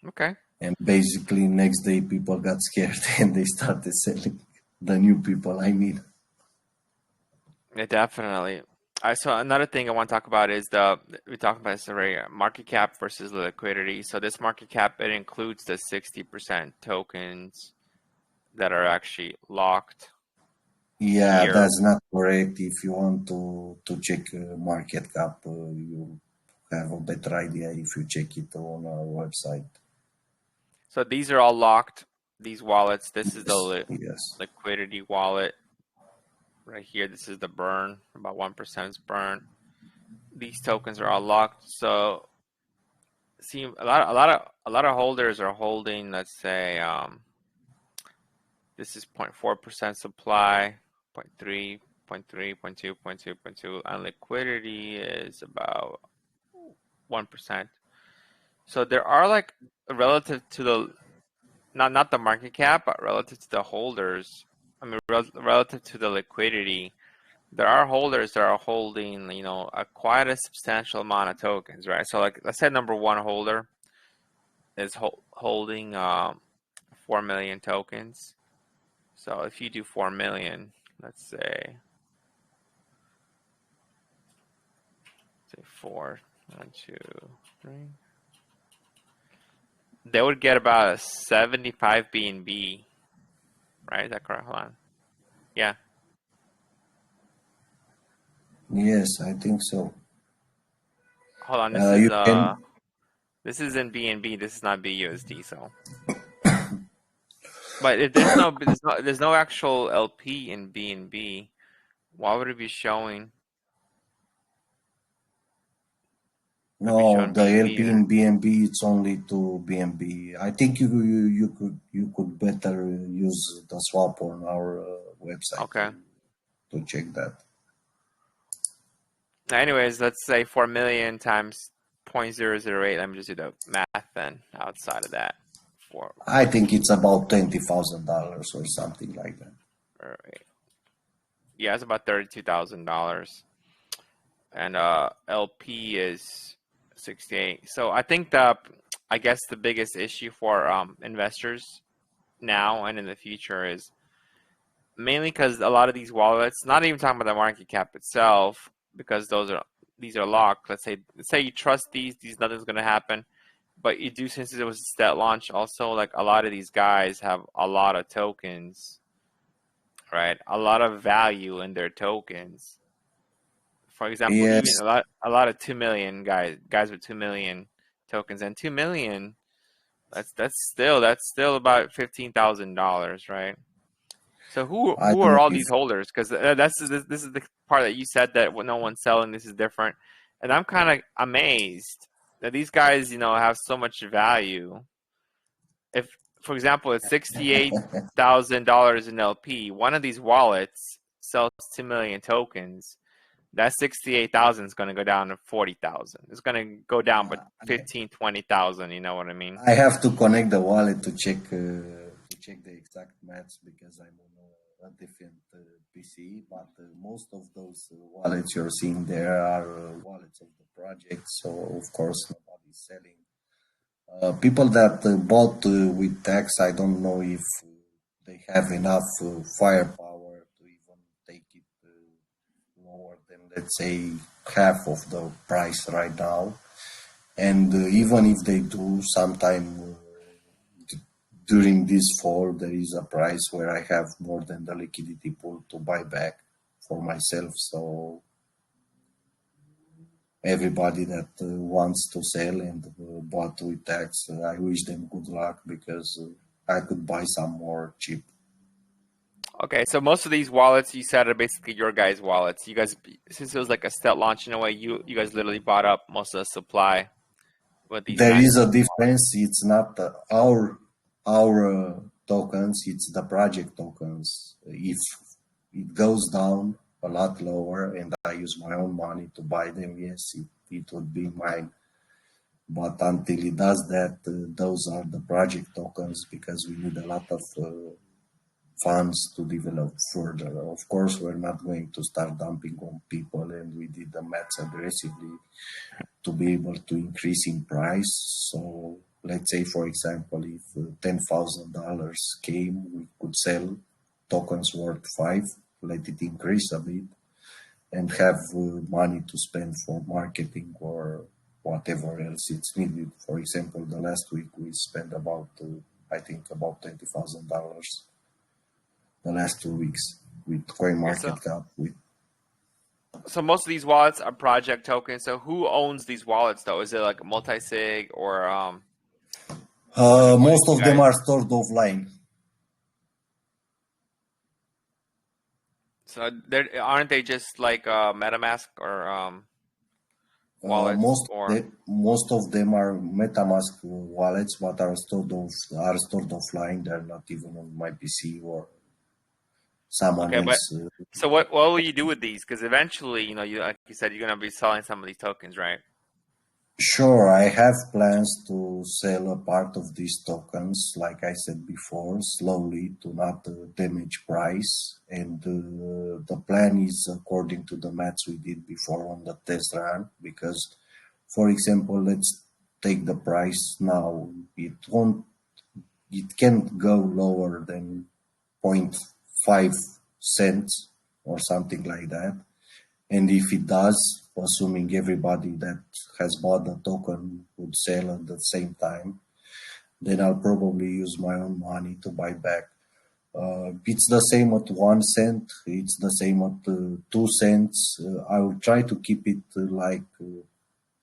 Okay. and basically next day people got scared and they started selling. The new people, I mean. Yeah, definitely. So another thing I want to talk about is we talked about this already, market cap versus liquidity. So this market cap, it includes the 60% tokens that are actually locked Yeah, here. that's not correct. If you want to check market cap, you have a better idea if you check it on our website. So these are all locked, these wallets. This is Yes, the yes. liquidity wallet right here. This is the burn, about 1% is burn. These tokens are all locked. So see, a lot of holders are holding, let's say, this is 0.4% supply, 0.3, 0.3, 0.2, 0.2, 0.2, and liquidity is about 1%. So there are like relative to the not the market cap, but relative to the holders. I mean, relative to the liquidity, there are holders that are holding, quite a substantial amount of tokens, right? So like, let's say number one holder is holding 4 million tokens. So if you do 4 million, let's say 4, 1, 2, 3, they would get about a 75 BNB, right? Is that correct? Hold on. Yeah. Yes, I think so. Hold on. You can, This is in BNB. This is not BUSD. So, but if there's no actual LP in BNB, why would it be showing? Would it be no, showing the BNB LP there? in BNB, it's only to BNB. I think you could better use the swap on our website Okay. to check that. Anyways, let's say 4 million times 0.008. Let me just do the math then outside of that. I think it's about $20,000 or something like that. Yeah, it's about $32,000, and LP is 68. So I think I guess the biggest issue for investors now and in the future is mainly because a lot of these wallets, not even talking about the market cap itself, because these are locked. Let's say you trust these nothing's gonna happen, but you do, since it was a stat launch. Also, like, a lot of these guys have a lot of tokens, right? A lot of value in their tokens. For example, even Yes, a lot of 2 million guys with 2 million tokens, and 2 million, that's still about $15,000, right? So I who don't are know all if these holders? Because this is the part that you said that when no one's selling, this is different, and I'm kind of amazed that these guys, have so much value. If, for example, it's $68,000 in LP, one of these wallets sells 2 million tokens. That 68,000 is going to go down to 40,000. It's going to go down, but I, 15, 20,000. You know what I mean? I have to connect the wallet to check the exact maths because I'm on a different PC. But most of those wallets you're seeing there are wallets of the project, so of course nobody's selling. People that bought with tax, I don't know if they have enough firepower to even take it lower than, let's say, half of the price right now. And even if they do, sometime during this fall, there is a price where I have more than the liquidity pool to buy back for myself. So everybody that wants to sell and bought with tax, I wish them good luck because I could buy some more cheap. Okay, so most of these wallets you said are basically your guys' wallets. You guys, since it was like a stealth launch in a way, you guys literally bought up most of the supply with these There is massive a difference. It's not our tokens. It's the project tokens. If it goes down a lot lower and I use my own money to buy them, yes, it would be mine. But until it does that, those are the project tokens because we need a lot of funds to develop further. Of course, we're not going to start dumping on people, and we did the maths aggressively to be able to increase in price. So let's say, for example, if $10,000 came, we could sell tokens worth five, let it increase a bit, and have money to spend for marketing or whatever else it's needed. For example, the last week we spent about, I think, about $20,000 the last 2 weeks with Okay, so CoinMarketCap. With so most of these wallets are project tokens. So who owns these wallets though? Is it like a multi-sig or what do most you of them guys? are stored offline. So they aren't they just like MetaMask or wallets or Most of them are MetaMask wallets, but are stored offline. They're not even on my PC or someone okay, but else. so what will you do with these? Because eventually, you like you said, you're gonna be selling some of these tokens, right? Sure, I have plans to sell a part of these tokens, like I said before, slowly to not damage price. And the plan is according to the maths we did before on the test run. Because, for example, let's take the price now. It can't go lower than point 0.5 cents or something like that. And if it does, assuming everybody that has bought the token would sell at the same time, then I'll probably use my own money to buy back. It's the same at 1 cent. It's the same at 2 cents. I will try to keep it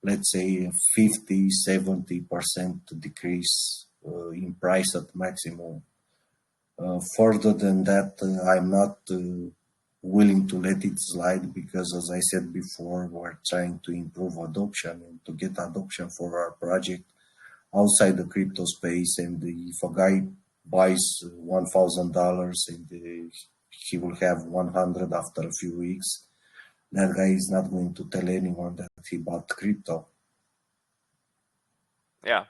let's say, 50, 70% decrease in price at maximum. Further than that, I'm not willing to let it slide because, as I said before, we're trying to improve adoption and to get adoption for our project outside the crypto space. And if a guy buys $1,000 and he will have 100 after a few weeks, that guy is not going to tell anyone that he bought crypto. Yeah,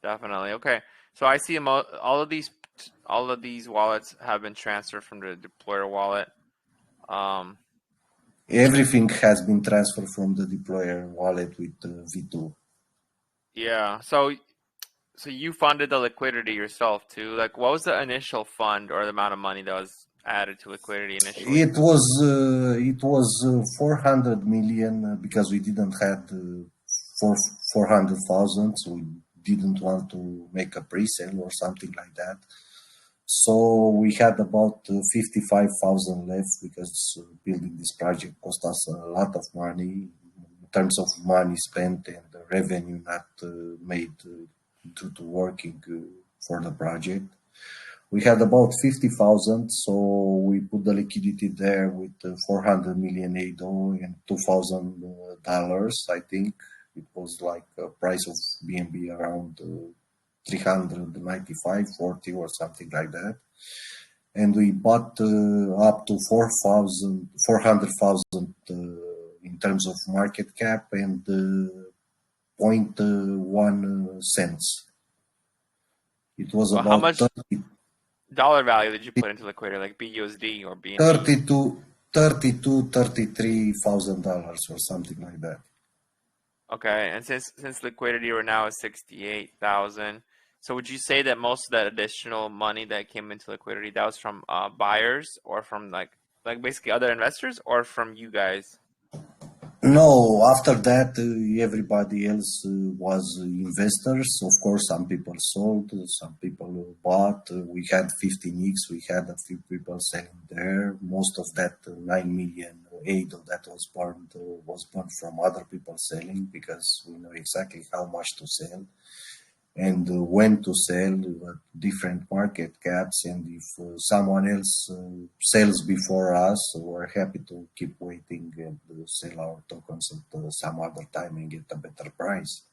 definitely. Okay, so I see all of these wallets have been transferred from the deployer wallet. Um, Everything has been transferred from the deployer wallet with V2. yeah. So you funded the liquidity yourself too. Like, what was the initial fund or the amount of money that was added to liquidity initially? It was 400 million because we didn't had four 400,000, so we didn't want to make a pre-sale or something like that. So we had about 55,000 left because building this project cost us a lot of money in terms of money spent and the revenue not made due to working for the project. We had about 50,000, so we put the liquidity there with 400 million ADO and $2,000. I think it was like a price of BNB around 395, 40 or something like that. And we bought up to 400,000 in terms of market cap and 0.1 cents. It was Well, how about much dollar value did you put into liquidity, like BUSD or BNB? 32, $33,000 or something like that. Okay, and since liquidity right now is 68,000, so would you say that most of that additional money that came into liquidity, that was from buyers or from like basically other investors or from you guys? No, after that, everybody else was investors. Of course, some people sold, some people bought. We had 15x, we had a few people selling there. Most of that 9 million aid that was burned from other people selling because we know exactly how much to sell and when to sell different market caps. And if someone else sells before us, we're happy to keep waiting and sell our tokens at some other time and get a better price.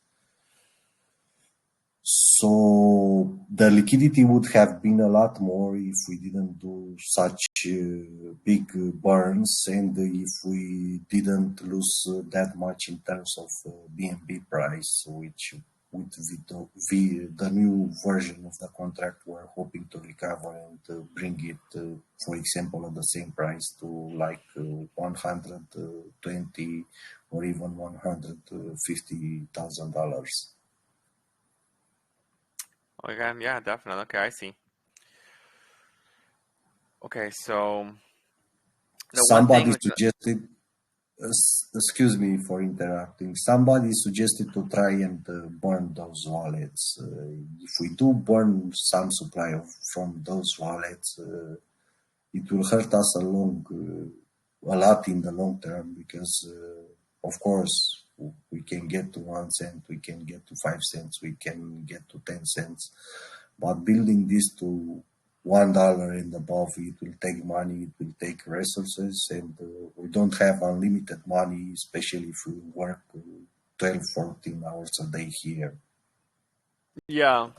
So the liquidity would have been a lot more if we didn't do such big burns and if we didn't lose that much in terms of BNB price, which with the new version of the contract, we're hoping to recover and bring it, for example, at the same price to like 120 or even $150,000. Okay, yeah, definitely. Okay, I see. Okay, so the one thing, Somebody like, suggested, excuse me for interrupting, somebody suggested to try and burn those wallets. If we do burn some supply from those wallets, it will hurt us a lot in the long term because, of course, we can get to 1 cent, we can get to 5 cents, we can get to 10 cents. But building this to $1 and above, it will take money, it will take resources, and we don't have unlimited money, especially if we work 12, 14 hours a day here. yeah.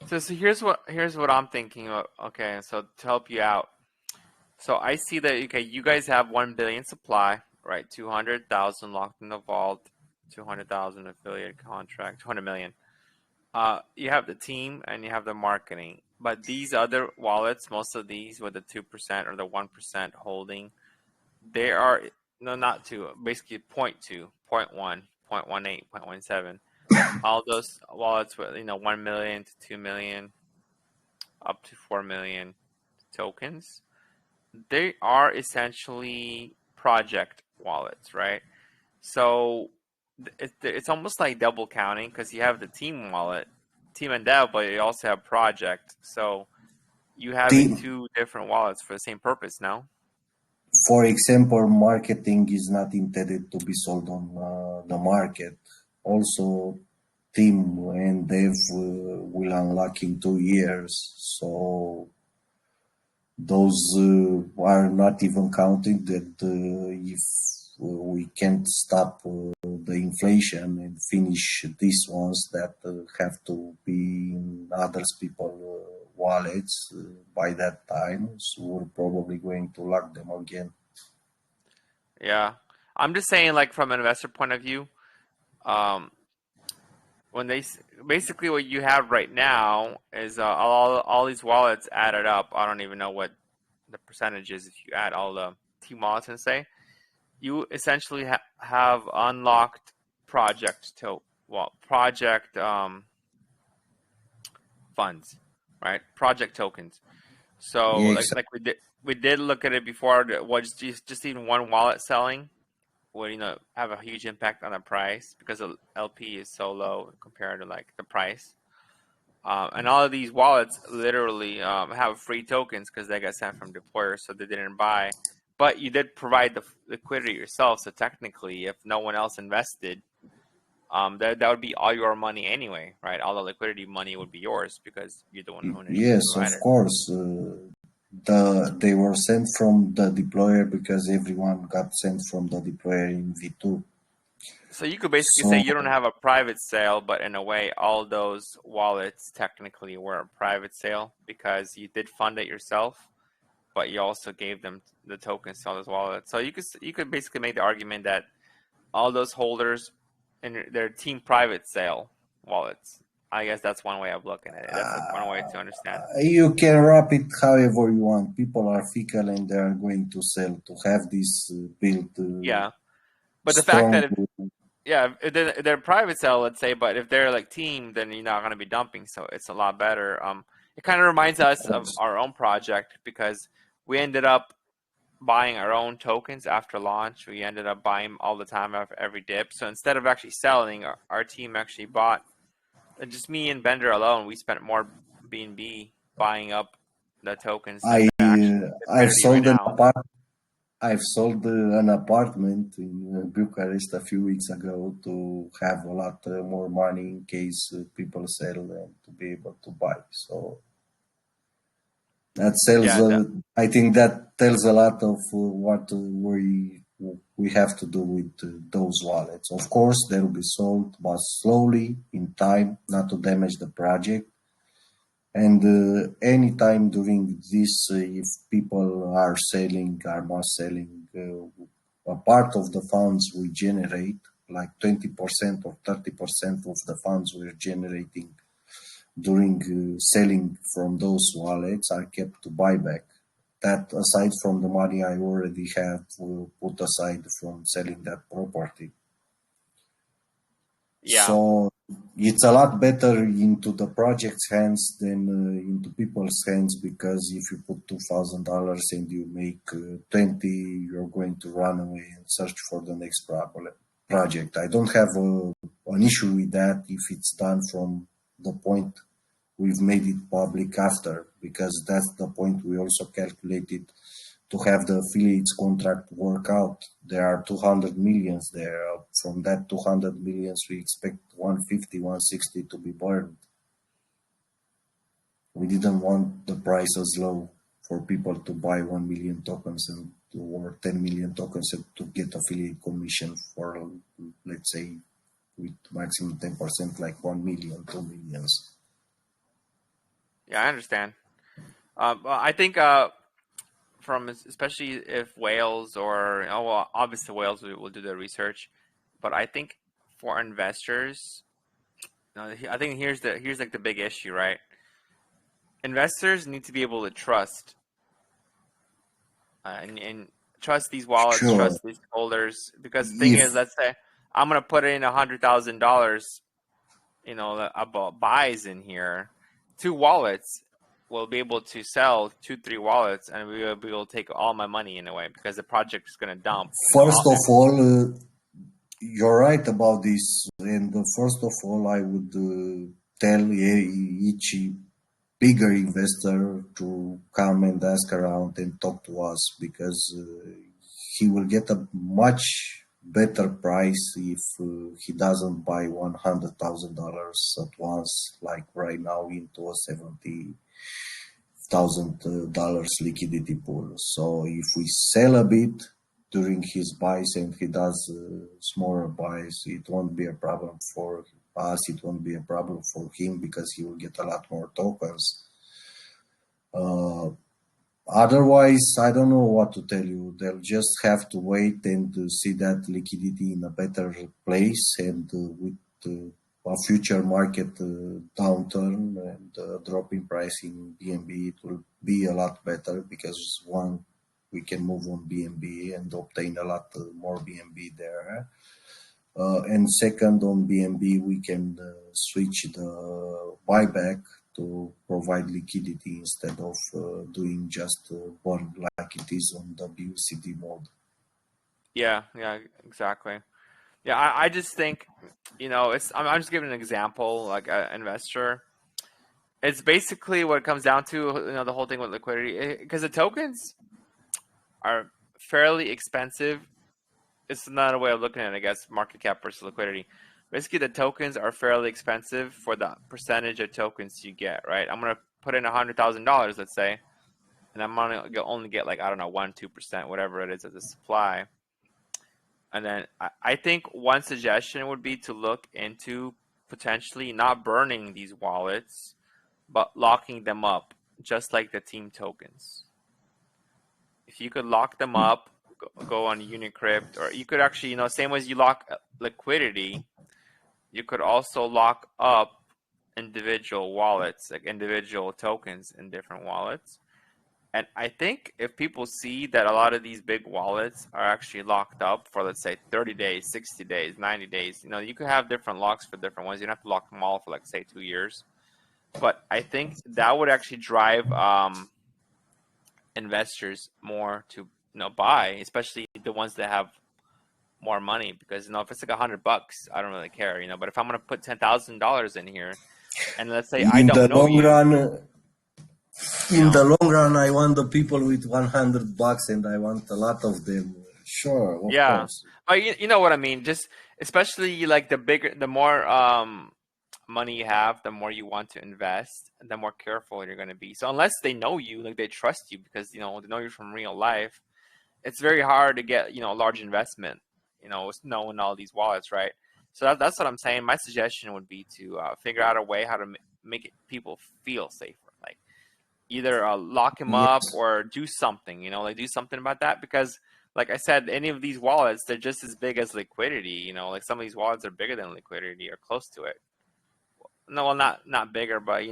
So here's what I'm thinking of. Okay, so to help you out, so I see that you guys have 1 billion supply, right? 200,000 locked in the vault, 200,000 affiliate contract, 200 million. You have the team and you have the marketing, but these other wallets, most of these with the 2% or the 1% holding, they are no, not two, basically 0.2, 0.1, 0.18, 0.17. All those wallets with 1 million to 2 million, up to 4 million tokens, they are essentially project wallets, right? So it's almost like double counting because you have the team wallet, team and dev, but you also have project. So you having Team, two different wallets for the same purpose now. for example, marketing is not intended to be sold on the market. Also, team and dev will unlock in 2 years. So those are not even counting that if we can't stop the inflation and finish these ones that have to be in others people wallets by that time, so we're probably going to lock them again. Yeah, I'm just saying, like from an investor point of view, um, when basically what you have right now is all these wallets added up. I don't even know what the percentage is if you add all the team wallets and say you essentially have unlocked project funds, right? Project tokens. So Yeah, like we did look at it before. Was just even one wallet selling would have a huge impact on the price because the LP is so low compared to like the price. And all of these wallets literally have free tokens because they got sent from deployers, so they didn't buy. But you did provide the liquidity yourself, so technically, if no one else invested, that would be all your money anyway, right? All the liquidity money would be yours because you're the one who initially Yes, of provided. course. They were sent from the deployer because everyone got sent from the deployer in V2. So you could basically say So you don't have a private sale, but in a way, all those wallets technically were a private sale because you did fund it yourself, but you also gave them the tokens to all those wallets. So you could basically make the argument that all those holders in their team private sale wallets. I guess that's one way of looking at it. That's one way to understand. you can wrap it however you want. People are fickle and they are going to sell to have this built Yeah, but the fact strong. that yeah, if they're private sale, let's say, but if they're like team, then you're not going to be dumping, so it's a lot better. It kind of reminds us of our own project because we ended up buying our own tokens after launch. We ended up buying all the time after every dip. So instead of actually selling, our team actually bought. Just me and Bender alone, we spent more BNB buying up the tokens than I the actual I've liquidity right sold an now. I've sold an apartment in Bucharest a few weeks ago to have a lot more money in case people sell and to be able to buy. So that sells. Yeah, I think that tells a lot of what we have to do with those wallets. Of course, they will be sold, but slowly in time, not to damage the project. And anytime during this, if people are selling, are not selling, a part of the funds we generate, like 20% or 30% of the funds we're generating during selling from those wallets are kept to buyback. That aside from the money I already have put aside from selling that property. yeah, So it's a lot better into the project's hands than into people's hands because if you put $2,000 and you make 20, you're going to run away and search for the next project. I don't have an issue with that if it's done from the point we've made it public after, because that's the point we also calculated to have the affiliates contract work out. There are 200 millions there. From that 200 millions, we expect 150, 160 to be burned. We didn't want the prices low for people to buy 1 million tokens and or 10 million tokens and to get affiliate commission for, let's say, with maximum 10%, like 1 million, 2 millions. yeah. I understand. Well, I think from especially if whales or well, obviously whales will do their research, but I think for investors, I think here's like the big issue, right? Investors need to be able to trust and trust these wallets, Sure. trust these holders, because the thing If is, let's say I'm gonna put in $100,000, about buys in here, two wallets will be able to sell two, three wallets, and we will be able to take all my money in a way because the project is gonna dump. first of all, you're right about this, and first of all, I would tell each bigger investor to come and ask around and talk to us because he will get a much better price if he doesn't buy $100,000 at once, like right now into a $70,000 liquidity pool. So if we sell a bit during his buys and he does smaller buys, it won't be a problem for us. It won't be a problem for him because he will get a lot more tokens. Uh, Otherwise, I don't know what to tell you. They'll just have to wait and see that liquidity in a better place, and with a future market downturn and drop in price in BNB, it will be a lot better because one, we can move on BNB and obtain a lot more BNB there. And second, on BNB, we can switch the buyback to provide liquidity instead of doing just burn like it is on WCD mode. Yeah, yeah, exactly. Yeah, I just think, I'm just giving an example, like an investor. It's basically what it comes down to, the whole thing with liquidity, because the tokens are fairly expensive. It's another way of looking at it, I guess, market cap versus liquidity. Basically, the tokens are fairly expensive for the percentage of tokens you get, right? I'm gonna put in $100,000, let's say, and I'm gonna only get like, I don't know, 1-2%, whatever it is as a supply. And then I think one suggestion would be to look into potentially not burning these wallets, but locking them up, just like the team tokens. If you could lock them up, go on Unicrypt, or you could actually, same as you lock liquidity, you could also lock up individual wallets, like individual tokens in different wallets. And I think if people see that a lot of these big wallets are actually locked up for, let's say, 30 days, 60 days, 90 days, you could have different locks for different ones. You don't have to lock them all for, like, say, 2 years. But I think that would actually drive investors more to buy, especially the ones that have more money, because if it's like $100, I don't really care, but if I'm gonna put $10,000 in here, and let's say I In don't the know long you, run, you in know the long run, I want the people with $100, and I want a lot of them. Sure, of yeah, course. but you know what I mean. Just especially like the more money you have, the more you want to invest, and the more careful you're gonna be. So unless they know you, like they trust you because they know you from real life, it's very hard to get a large investment, with knowing all these wallets, right? So that's what I'm saying. My suggestion would be to figure out a way how to make it people feel safer, like either lock him up Yes, or do something, like do something about that, because like I said, any of these wallets, they're just as big as liquidity, like some of these wallets are bigger than liquidity or close to it. No, well, not bigger, but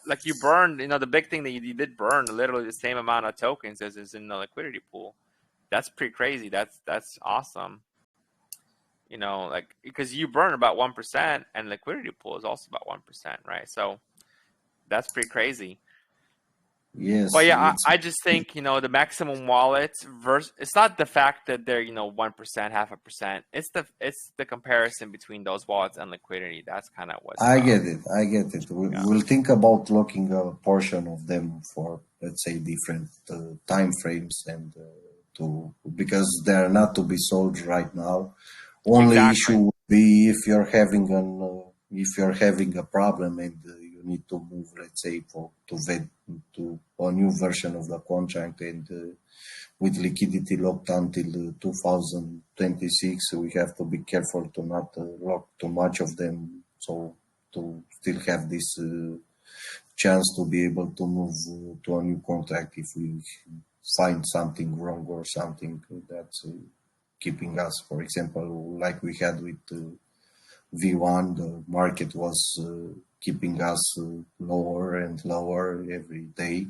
like you burned, the big thing that you did burn literally the same amount of tokens as is in the liquidity pool. That's pretty crazy. That's awesome. Like because you burn about 1%, and liquidity pool is also about 1%, right? So that's pretty crazy. But yes, yeah, it's I just think the maximum wallets versus, it's not the fact that they're 1%, 0.5%. It's the comparison between those wallets and liquidity. That's kind of what's I get it. I get it. yeah, We'll think about locking a portion of them for, let's say, different time frames, and to because they are not to be sold right now. Only issue exactly. would be if you're having a problem, and you need to move, let's say, to a new version of the contract, and with liquidity locked until 2026, we have to be careful to not lock too much of them, so to still have this chance to be able to move to a new contract if we find something wrong or something that's keeping us. For example, like we had with V1, the market was keeping us lower and lower every day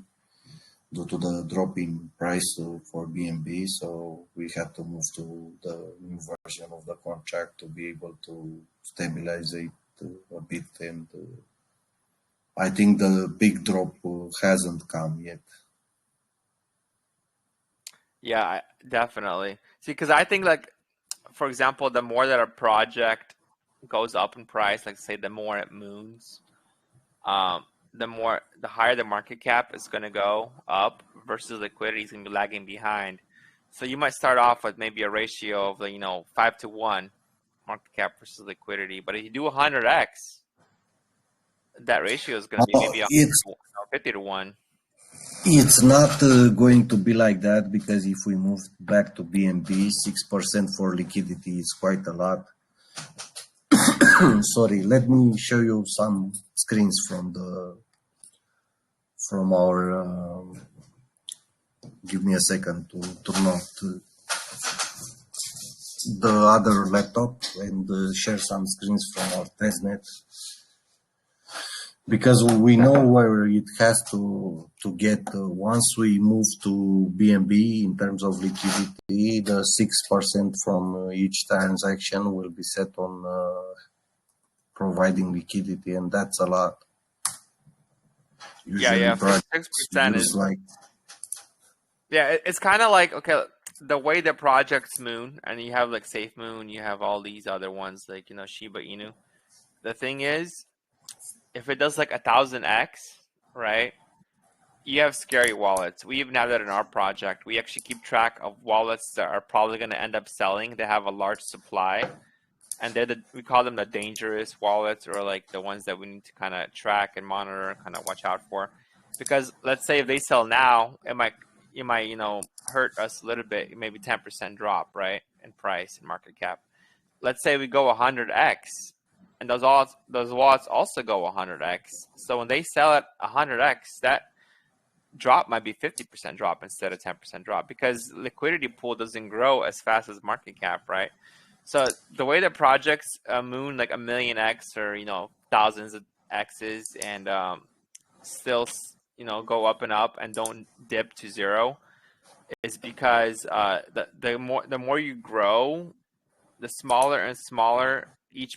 due to the drop in price for BNB. So we had to move to the new version of the contract to be able to stabilize it a bit. And I think the big drop hasn't come yet. Yeah, definitely. See, because I think, like, for example, the more that a project goes up in price, like say the more it moons, um, the higher the market cap is going to go up versus liquidity is going to be lagging behind. So you might start off with maybe a ratio of 5-1 market cap versus liquidity, but if you do 100x, that ratio is going to be maybe 100 It's to 1 or 50-1. it's not going to be like that, because if we move back to BNB, 6% for liquidity is quite a lot. Sorry, let me show you some screens from our. Give me a second to turn off the other laptop and share some screens from our testnet, because we know where it has to get. Once we move to BNB in terms of liquidity, the 6% from each transaction will be set on providing liquidity, and that's a lot. Yeah, Usually yeah, projects 6% use is, like yeah, it's kind of like, okay, the way the projects moon, and you have like Safe Moon, you have all these other ones like Shiba Inu. The thing is, if it does like 1,000x, right? You have scary wallets. We even have that in our project. We actually keep track of wallets that are probably going to end up selling. They have a large supply, and we call them the dangerous wallets, or like the ones that we need to kind of track and monitor and kind of watch out for. Because let's say if they sell now, it might hurt us a little bit, maybe 10% drop, right, in price and market cap. Let's say we go 100x, and those wallets also go 100x. So when they sell at 100x, that drop might be 50% drop instead of 10% drop, because liquidity pool doesn't grow as fast as market cap, right? So the way that projects moon like a million x, or thousands of x's, and still go up and up and don't dip to zero, is because the more you grow, the smaller and smaller each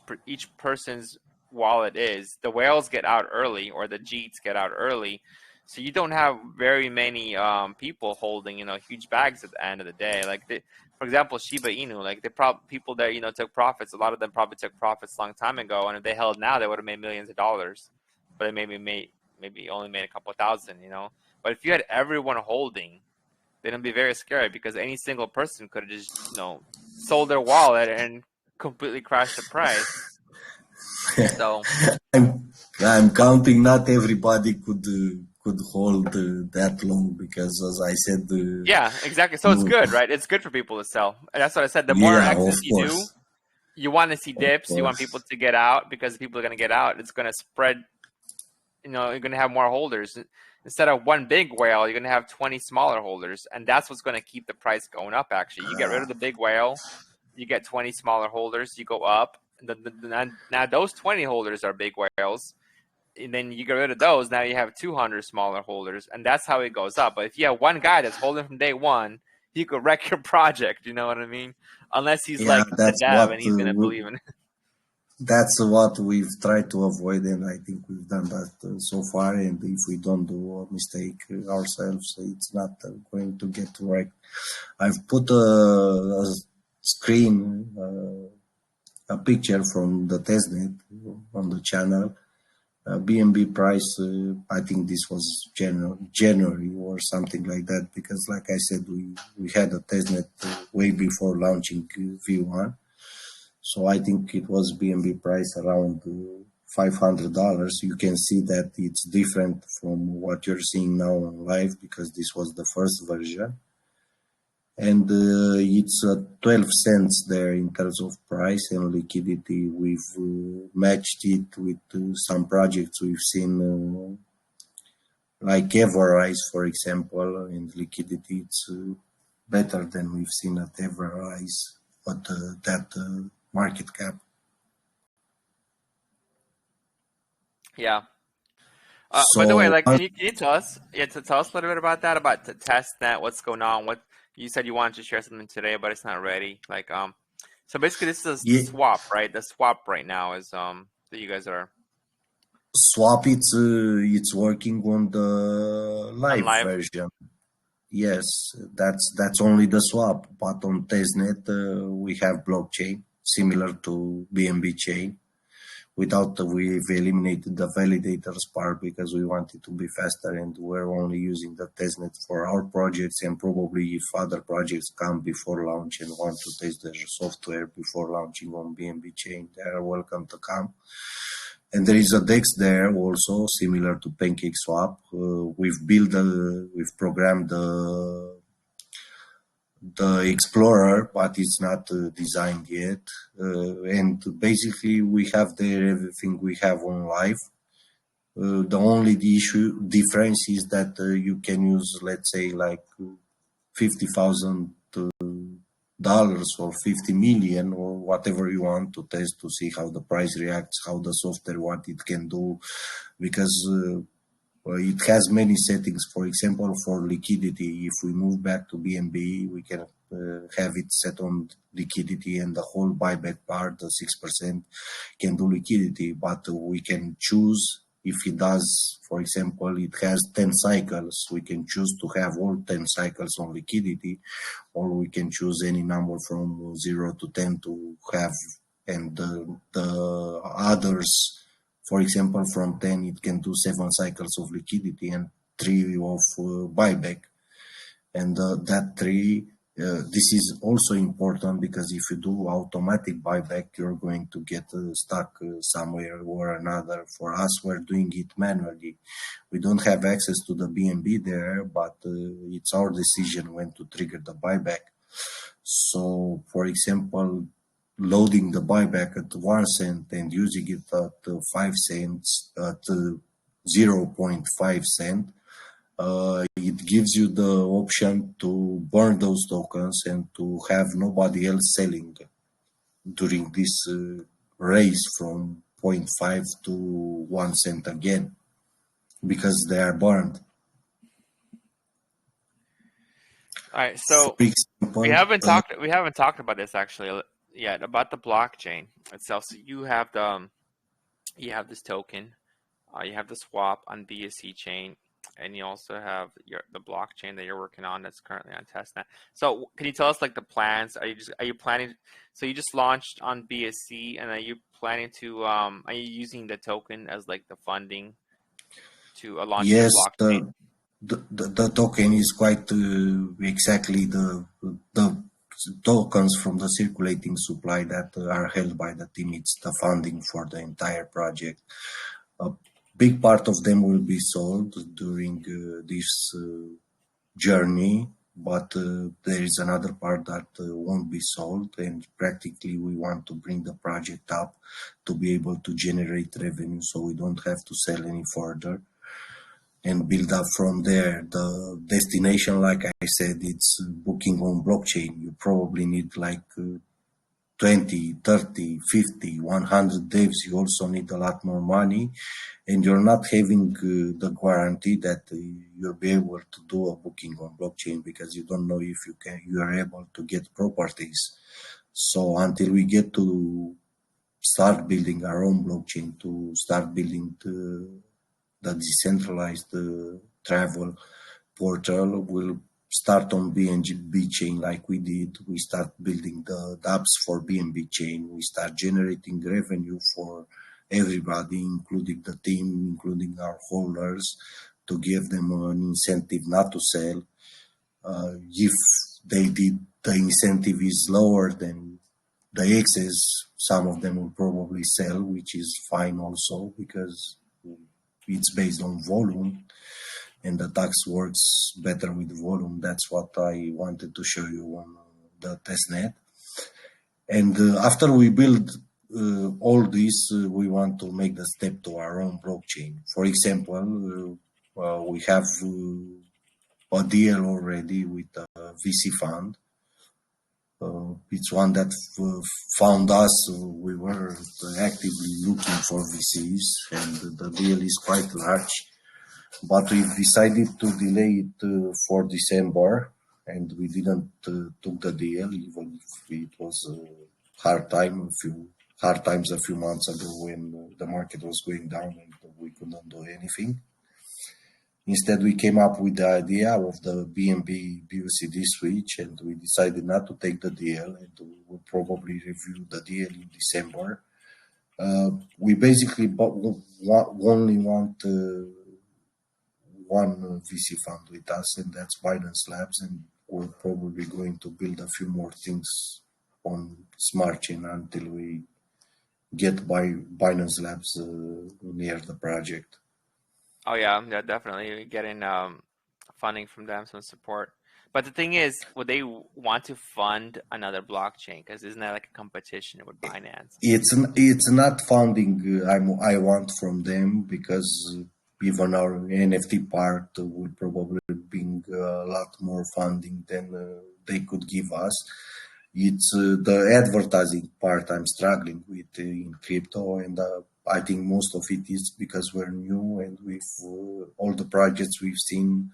person's wallet is. The whales get out early, or the Jeets get out early, so you don't have very many people holding huge bags at the end of the day. Like for example, Shiba Inu, like people that took profits. A lot of them probably took profits a long time ago, and if they held now, they would have made millions of dollars. But they maybe only made a couple of thousand. But if you had everyone holding, then it'd be very scary, because any single person could have just sold their wallet and completely crashed the price. So I'm counting. Not everybody could hold that long, because, as I said, yeah, exactly. So it's good, right? It's good for people to sell. And that's what I said. The more yeah, exits you do, you want to see of dips. You want course. people to get out, because people are going to get out. It's going to spread. You're going to have more holders. Instead of one big whale, you're going to have 20 smaller holders. And that's what's going to keep the price going up, actually. You get rid of the big whale, you get 20 smaller holders, you go up. Now those 20 holders are big whales. And then you get rid of those, now you have 200 smaller holders. And that's how it goes up. But if you have one guy that's holding from day one, he could wreck your project. You know what I mean? Unless he's Yeah, like the dev and he's going to believe in it. that's what we've tried to avoid, and I think we've done that so far. And if we don't do a mistake ourselves, it's not going to get right. I've put a screen, a picture from the testnet on the channel. BNB price, I think this was January or something like that, because like I said, we had a testnet way before launching V1. So I think it was BNB price around $500. You can see that it's different from what you're seeing now on live, because this was the first version. And it's 12 cents there in terms of price and liquidity. We've matched it with some projects we've seen, like Everrise, for example, and liquidity. It's better than we've seen at Everrise, but that market cap. Yeah. By the way, So like, can you tell us, to tell us a little bit about that, about the test net, what's going on? What you said you wanted to share something today, but it's not ready. Like, so basically, this is the yeah, swap, right? The swap right now is that you guys are swap, it's working on the on live live. version. Yes, that's only the swap. But on testnet, we have blockchain similar to BNB chain. Without we've eliminated the validators part, because we wanted to be faster, and we're only using the testnet for our projects. And probably if other projects come before launch and want to test their software before launching on BNB chain, they are welcome to come. And there is a DEX there also, similar to PancakeSwap. We've programmed the Explorer, but it's not designed yet. And basically, we have there everything we have on live. The only difference is that you can use, let's say, like $50,000 or 50 million or whatever you want to test, to see how the price reacts, how the software, what it can do, because it has many settings. For example, for liquidity, if we move back to BNB, we can have it set on liquidity, and the whole buyback part, the 6%, can do liquidity. But we can choose if it does, for example, it has 10 cycles. We can choose to have all 10 cycles on liquidity, or we can choose any number from 0 to 10 to have, and the others For example, from 10, it can do 7 cycles of liquidity and 3 of buyback. And that 3, this is also important because if you do automatic buyback, you're going to get stuck somewhere or another. For us, we're doing it manually. We don't have access to the BNB there, but it's our decision when to trigger the buyback. So, for example, loading the buyback at 1 cent and using it at 5 cents at 0.5 cent, it gives you the option to burn those tokens and to have nobody else selling during this race from zero point 0.5 to 1 cent again because they are burned. All right, For so we example, haven't talked about this actually yet, about the blockchain itself. So you have this token, you have the swap on BSC chain, and you also have the blockchain that you're working on that's currently on testnet. So can you tell us like the plans? Are you planning? So you just launched on BSC, and are you planning to are you using the token as like the funding to launch your yes, blockchain? the token is quite exactly the tokens from the circulating supply that are held by the team. It's the funding for the entire project. A big part of them will be sold during this journey, but there is another part that won't be sold, and practically we want to bring the project up to be able to generate revenue so we don't have to sell any further and build up from there. The destination, like I said, it's booking on blockchain. You probably need like 20, 30, 50, 100 devs. You also need a lot more money, and you're not having the guarantee that you'll be able to do a booking on blockchain because you don't know if you are able to get properties. So until we get to start building our own blockchain, to start building the decentralized travel portal, will start on BNB chain like we did. We start building the apps for BNB chain. We start generating revenue for everybody, including the team, including our holders, to give them an incentive not to sell. If the incentive is lower than the excess, some of them will probably sell, which is fine also because it's based on volume and the tax works better with volume. That's what I wanted to show you on the testnet. And after we build all this, we want to make the step to our own blockchain. For example, we have a deal already with a VC fund. It's one that found us. We were actively looking for VCs, and the deal is quite large. But we decided to delay it for December, and we didn't took the deal, even if it was a hard times a few months ago when the market was going down and we couldn't do anything. Instead, we came up with the idea of the BNB BUCD switch, and we decided not to take the deal, and we will probably review the deal in December. We basically only want one VC fund with us, and that's Binance Labs, and we're probably going to build a few more things on Smart Chain until we get by Binance Labs near the project. Oh yeah, definitely getting funding from them, some support. But the thing is, would they want to fund another blockchain? Because isn't that like a competition with Binance? It's not funding I want from them because even our NFT part will probably bring a lot more funding than they could give us. It's the advertising part I'm struggling with in crypto, and I think most of it is because we're new, and with all the projects we've seen,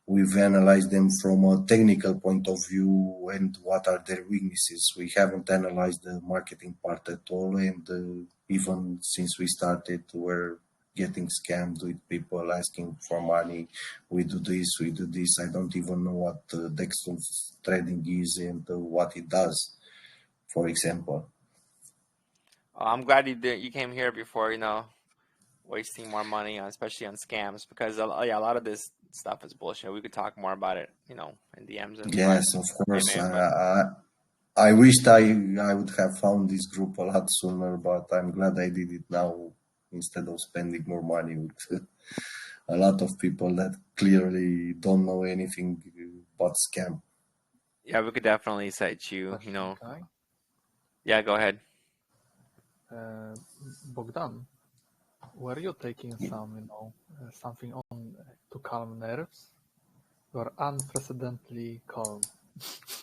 we've analyzed them from a technical point of view and what are their weaknesses. We haven't analyzed the marketing part at all, and even since we started, we're getting scammed with people asking for money. We do this, we do this. I don't even know what Dexter's trading is and what it does, for example. I'm glad you came here before, wasting more money on, especially on scams, because a lot of this stuff is bullshit. We could talk more about it, in DMs and private Yes, of course. AMA, but I wished I would have found this group a lot sooner, but I'm glad I did it now instead of spending more money with a lot of people that clearly don't know anything but scam. yeah, we could definitely cite you, Question, Kai. Yeah, go ahead. Bogdan, were you taking something on to calm nerves? You are unprecedentedly calm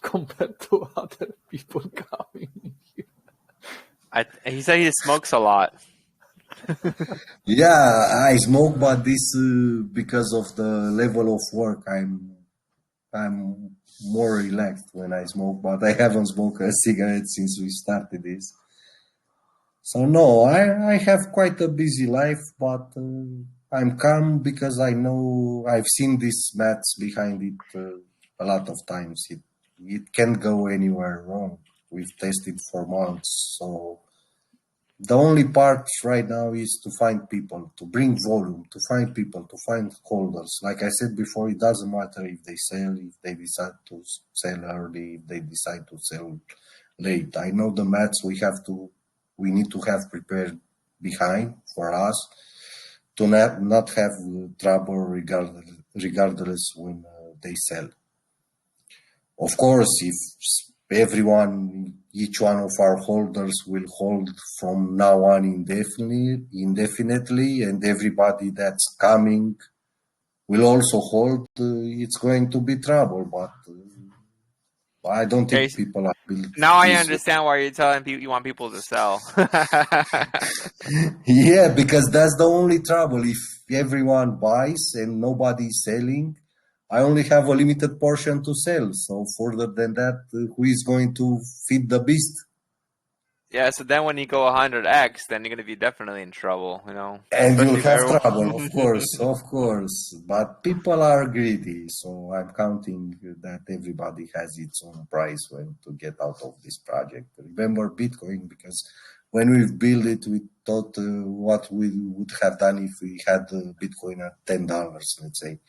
compared to other people coming here. He said he smokes a lot. Yeah, I smoke, but this because of the level of work. I'm more relaxed when I smoke, but I haven't smoked a cigarette since we started this. So no, I have quite a busy life, but I'm calm because I know I've seen these maths behind it a lot of times. It can't go anywhere wrong. We've tested for months, so the only part right now is to find people, to bring volume, to find people, to find holders. Like I said before, it doesn't matter if they sell, if they decide to sell early, if they decide to sell late. I know the maths we need to have prepared behind for us to not have trouble regardless when they sell. Of course, if each one of our holders will hold from now on indefinitely, and everybody that's coming will also hold, it's going to be trouble. But I don't Okay, think people are built now I this way. understand why you're telling people you want people to sell. Yeah, because that's the only trouble. If everyone buys and nobody's selling, I only have a limited portion to sell. So further than that, who is going to feed the beast? Yeah, so then when you go 100x, then you're gonna be definitely in trouble, And you'll especially if have everyone. trouble, of course, of course. But people are greedy, so I'm counting that everybody has its own price when to get out of this project. Remember Bitcoin, because when we built it, we thought what we would have done if we had Bitcoin at $10, let's say.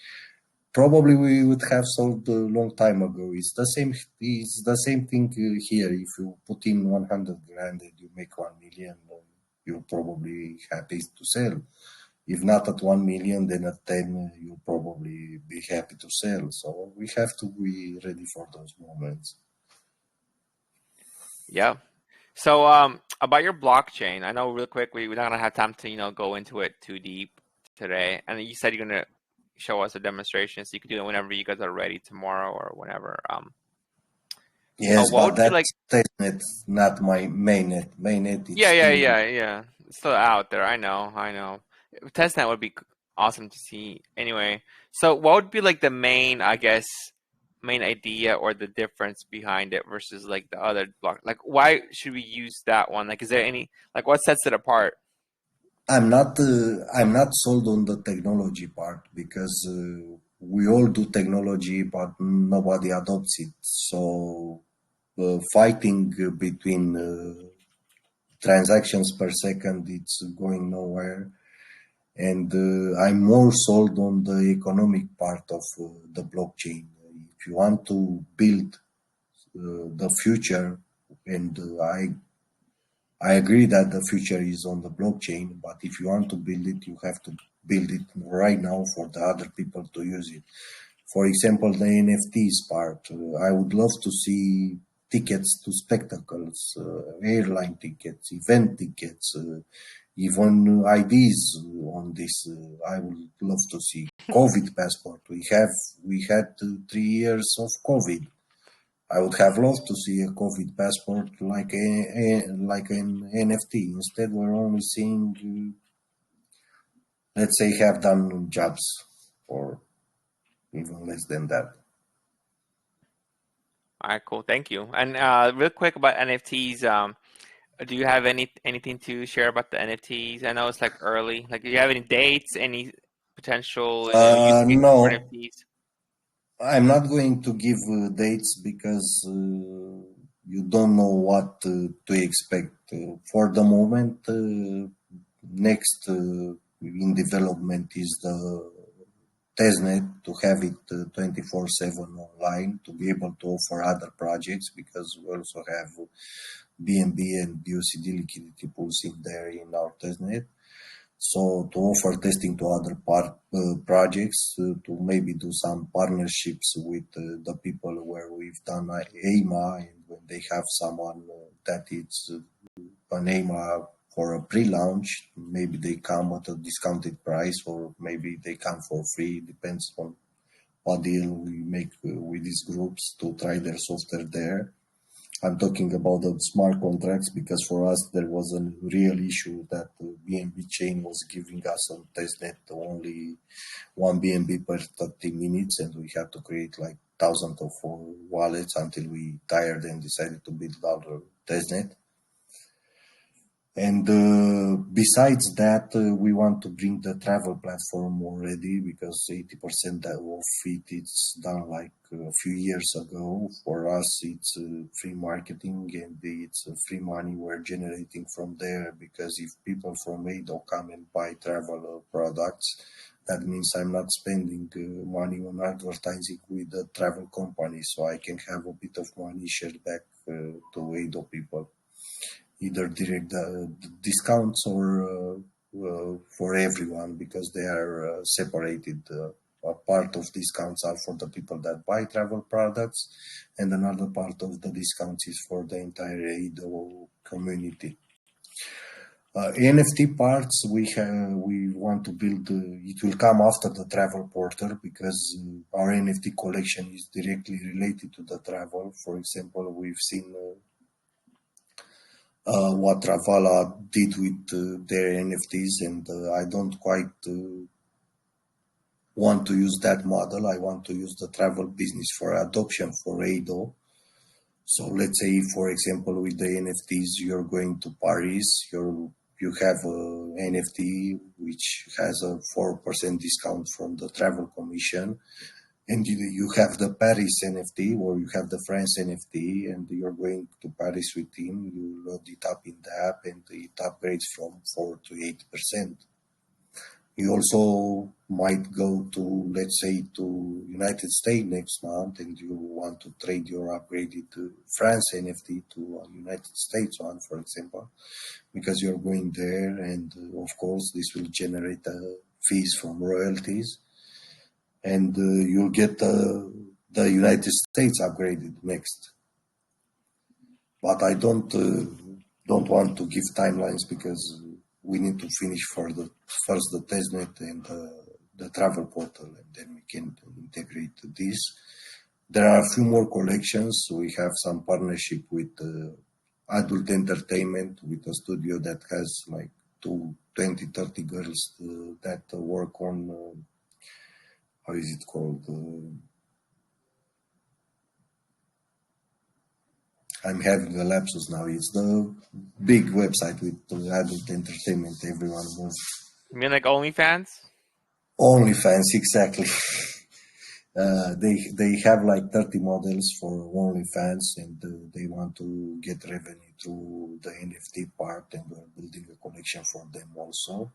Probably we would have sold a long time ago. It's the same. It's the same thing here. If you put in 100 grand and you make 1 million, you're probably happy to sell. If not at 1 million, then at 10, you'll probably be happy to sell. So we have to be ready for those moments. Yeah. So about your blockchain, I know real quick we're not gonna have time to go into it too deep today. And you said you're gonna show us a demonstration, so you can do it whenever you guys are ready, tomorrow or whenever. Yes, What but would be like? that's testnet, not my mainnet. Mainnet, it's still. Yeah. It's still out there. I know. Testnet would be awesome to see. Anyway, so what would be like the main, I guess, main idea or the difference behind it versus like the other block? Like, why should we use that one? Like, is there any what sets it apart? I'm not sold on the technology part because we all do technology, but nobody adopts it. So fighting between transactions per second, it's going nowhere. And I'm more sold on the economic part of the blockchain. If you want to build the future, and I agree that the future is on the blockchain, but if you want to build it, you have to build it right now for the other people to use it. For example, the NFTs part, I would love to see tickets to spectacles, airline tickets, event tickets, even IDs on this. I would love to see COVID passport. We had 3 years of COVID. I would have loved to see a COVID passport like an NFT. Instead, we're only seeing, let's say, have done jobs for even less than that. All right, cool. Thank you. And real quick about NFTs, do you have anything to share about the NFTs? I know it's like early. Like, do you have any dates, any potential, use cases for No, NFTs? I'm not going to give dates because you don't know what to expect. For the moment, next in development is the testnet, to have it 24/7 online, to be able to offer other projects, because we also have BNB and BUSD liquidity pools in there in our testnet. So to offer testing to other projects, to maybe do some partnerships with the people where we've done AMA, and when they have someone that it's an AMA for a pre-launch, maybe they come at a discounted price, or maybe they come for free, depends on what deal we make with these groups to try their software there. I'm talking about the smart contracts, because for us there was a real issue that the BNB chain was giving us on testnet only 1 BNB per 30 minutes, and we had to create like thousands of wallets until we tired and decided to build our testnet. And besides that, we want to bring the travel platform already, because 80% of it is done like a few years ago. For us, it's free marketing, and it's free money we're generating from there, because if people from Ado come and buy travel products, that means I'm not spending money on advertising with the travel company, so I can have a bit of money shared back to Ado people, either direct discounts or for everyone, because they are separated. A part of discounts are for the people that buy travel products, and another part of the discounts is for the entire Ado community. NFT parts, we want to build, it will come after the travel portal, because our NFT collection is directly related to the travel. For example, we've seen what Travala did with their NFTs, and I don't quite want to use that model. I want to use the travel business for adoption for Ado. So let's say, for example, with the NFTs, you're going to Paris, you have a NFT which has a 4% discount from the travel commission, and you have the Paris NFT, or you have the France NFT, and you're going to Paris with him, you load it up in the app, and it upgrades from 4 to 8%. You also might go to, let's say, to United States next month, and you want to trade your upgraded France NFT to a United States one, for example, because you're going there, and of course this will generate fees from royalties, and you'll get the United States upgraded next. But I don't want to give timelines, because we need to finish first the testnet and the travel portal, and then we can integrate this. There are a few more collections. We have some partnership with adult entertainment, with a studio that has like 20-30 girls that work on how is it called? I'm having a lapsus now. It's the big website with adult entertainment. Everyone knows. You mean like OnlyFans? OnlyFans, exactly. They have like 30 models for OnlyFans, and they want to get revenue through the NFT part, and we're building a collection for them also.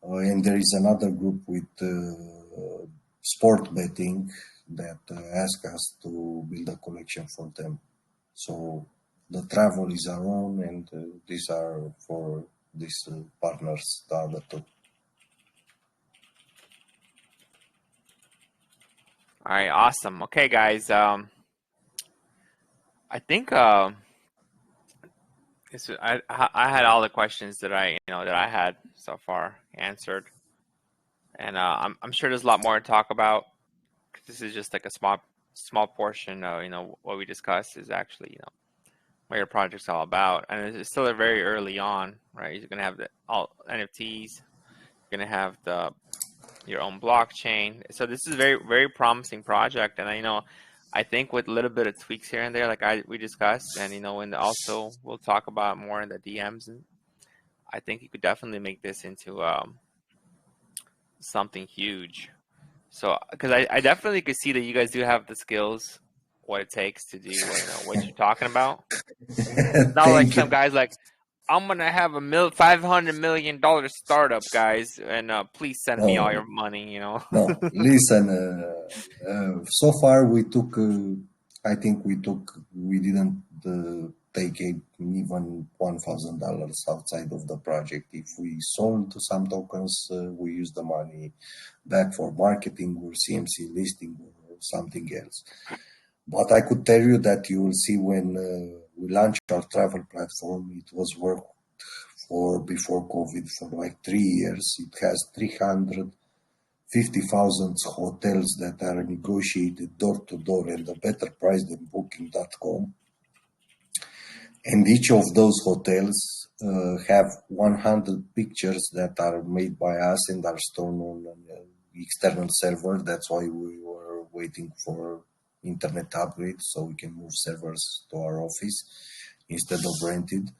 And there is another group with sport betting that ask us to build a collection for them. So the travel is our own, and these are for these partners, the other two. All right, awesome. Okay, guys. I think I had all the questions that I had so far answered, and I'm sure there's a lot more to talk about. This is just like a small portion of what we discussed is actually what your project's all about, and it's still very early on, right? You're gonna have all NFTs, you're gonna have your own blockchain. So this is a very, very promising project, and I think with a little bit of tweaks here and there, like we discussed, and and also we'll talk about more in the DMs, and I think you could definitely make this into something huge. So because I definitely could see that you guys do have the skills, what it takes to do what you're talking about. Not like Thank some you. guys like, I'm gonna have a $500 million startup, guys, and please send me all your money. No, listen. So far, we took. I think we didn't take even $1,000 outside of the project. If we sold some tokens, we use the money back for marketing or CMC listing or something else. But I could tell you that you will see when we launched our travel platform, it was worked for before COVID for like 3 years. It has 350,000 hotels that are negotiated door to door and a better price than Booking.com. And each of those hotels have 100 pictures that are made by us and are stored on an external server. That's why we were waiting for internet upgrade so we can move servers to our office instead of rented.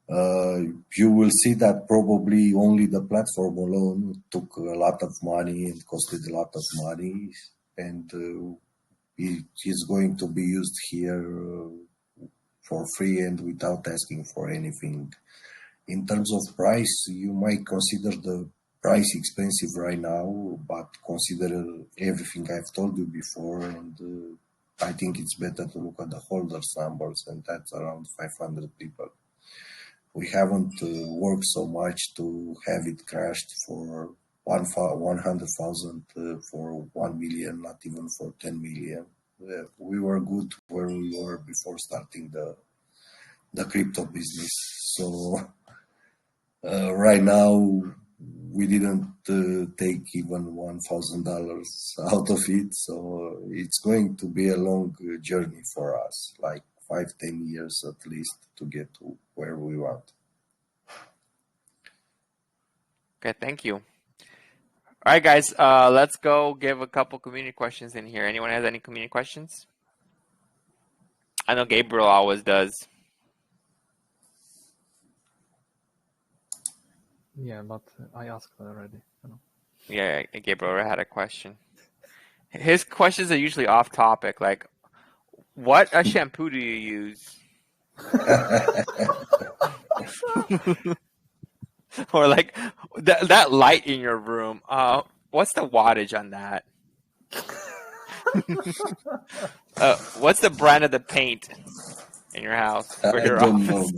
You will see that probably only the platform alone took a lot of money and costed a lot of money, and it is going to be used here for free and without asking for anything. In terms of price, you might consider the price expensive right now, but consider everything I've told you before, and I think it's better to look at the holders numbers, and that's around 500 people. We haven't worked so much to have it crashed for 100,000 for 1 million, not even for 10 million. We were good where we were before starting the crypto business. So right now we didn't take even $1,000 out of it. So it's going to be a long journey for us, like 5-10 years at least to get to where we want. Okay, thank you. All right, guys, let's go give a couple community questions in here. Anyone has any community questions? I know Gabriel always does. Yeah, but I asked already. Yeah, Gabriel had a question. His questions are usually off topic, like, what shampoo do you use? Or like that light in your room. What's the wattage on that? What's the brand of the paint in your house or I your don't office?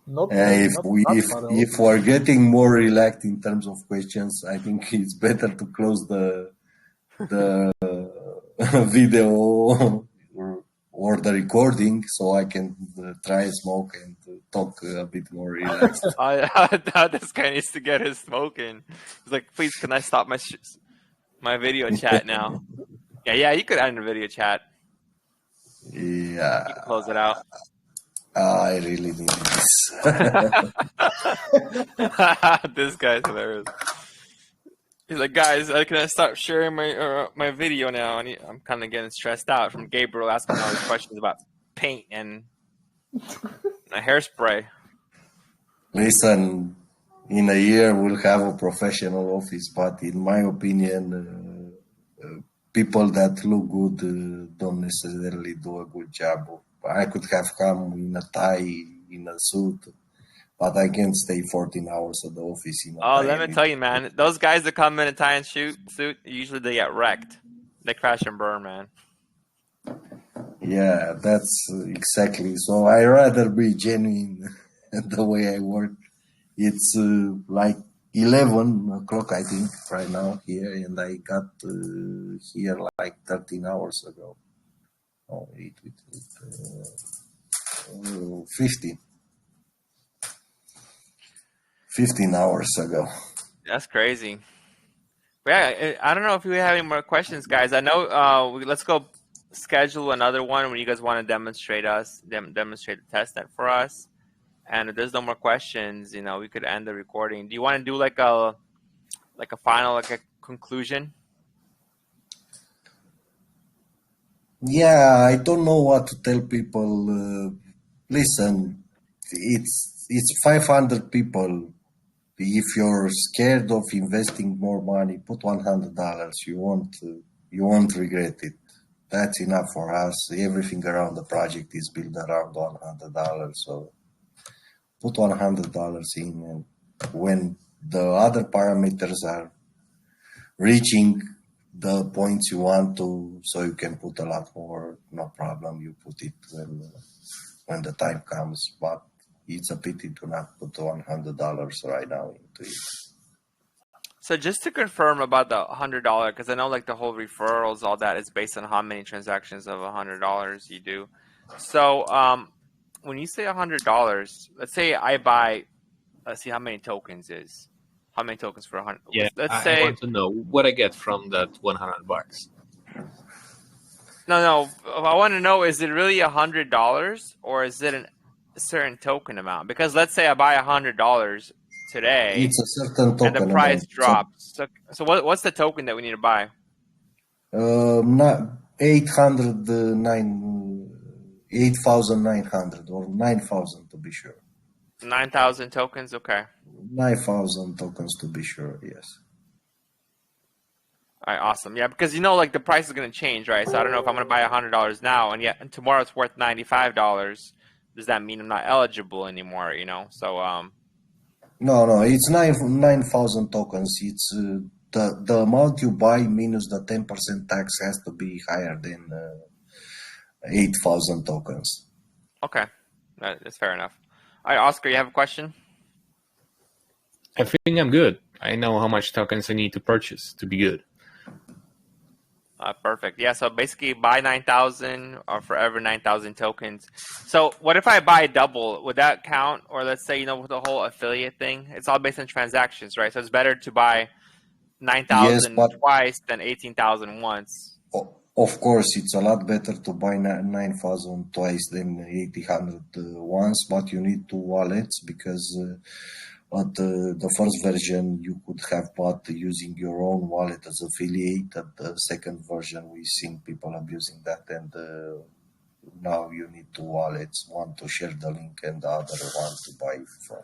know. If we're getting more relaxed in terms of questions, I think it's better to close the video or the recording so I can try a smoke and talk a bit more relaxed. This guy needs to get his smoking. He's like, please, can I stop my video chat now? Yeah, you could end the video chat. Yeah. You can close it out. I really need this. This guy's hilarious. He's like, guys, can I start sharing my video now? And I'm kind of getting stressed out from Gabriel asking all these questions about paint and hairspray. Listen, in a year we'll have a professional office, but in my opinion, people that look good don't necessarily do a good job. I could have come in a tie, in a suit, but I can't stay 14 hours at the office in a tie. Let me tell you, man, those guys that come in a tie and suit, usually they get wrecked. They crash and burn, man. Yeah, that's exactly. So I rather be genuine the way I work. It's like 11 o'clock, I think, right now here, and I got here like 13 hours ago. Oh, 15 hours ago. That's crazy. But yeah, I don't know if we have any more questions, guys. I know. Let's go schedule another one when you guys want to demonstrate the testnet for us. And if there's no more questions, we could end the recording. Do you want to do like a final, like a conclusion? Yeah, I don't know what to tell people. Listen, it's 500 people. If you're scared of investing more money, put $100. You won't regret it. that's enough for us. Everything around the project is built around $100, so put $100 in, and when the other parameters are reaching the points you want to, so you can put a lot more, no problem. You put it when the time comes, but it's a pity to not put $100 right now into it. So just to confirm about the $100, because I know like the whole referrals, all that is based on how many transactions of $100 you do. So when you say $100, let's say I buy, let's see how many tokens is. How many tokens for 100? Yeah, Let's I want to know what I get from that $100. No. I want to know, is it really $100 or is it a certain token amount? Because let's say I buy $100 today, It's a certain and the token price amount. drops. So what's the token that we need to buy? Not 8,900 or 9,000 to be sure. 9,000 tokens. Okay. 9,000 tokens to be sure. Yes. All right, awesome. Yeah, because like the price is going to change, right? So I don't know if I'm going to buy $100 now, and tomorrow it's worth $95. Does that mean I'm not eligible anymore? So No, it's 9,000 tokens. It's the amount you buy minus the 10% tax has to be higher than 8,000 tokens. Okay, that's fair enough. All right, Oscar, you have a question? I think I'm good. I know how much tokens I need to purchase to be good. Perfect. Yeah, so basically buy 9,000 or forever 9,000 tokens. So what if I buy double? Would that count? Or let's say, with the whole affiliate thing, it's all based on transactions, right? So it's better to buy 9,000 but twice than 18,000 once. Of course, it's a lot better to buy 9,000 twice than 800 once, but you need two wallets because at the first version you could have bought using your own wallet as affiliate. At the second version, we've seen people abusing that, and now you need two wallets, one to share the link and the other one to buy from.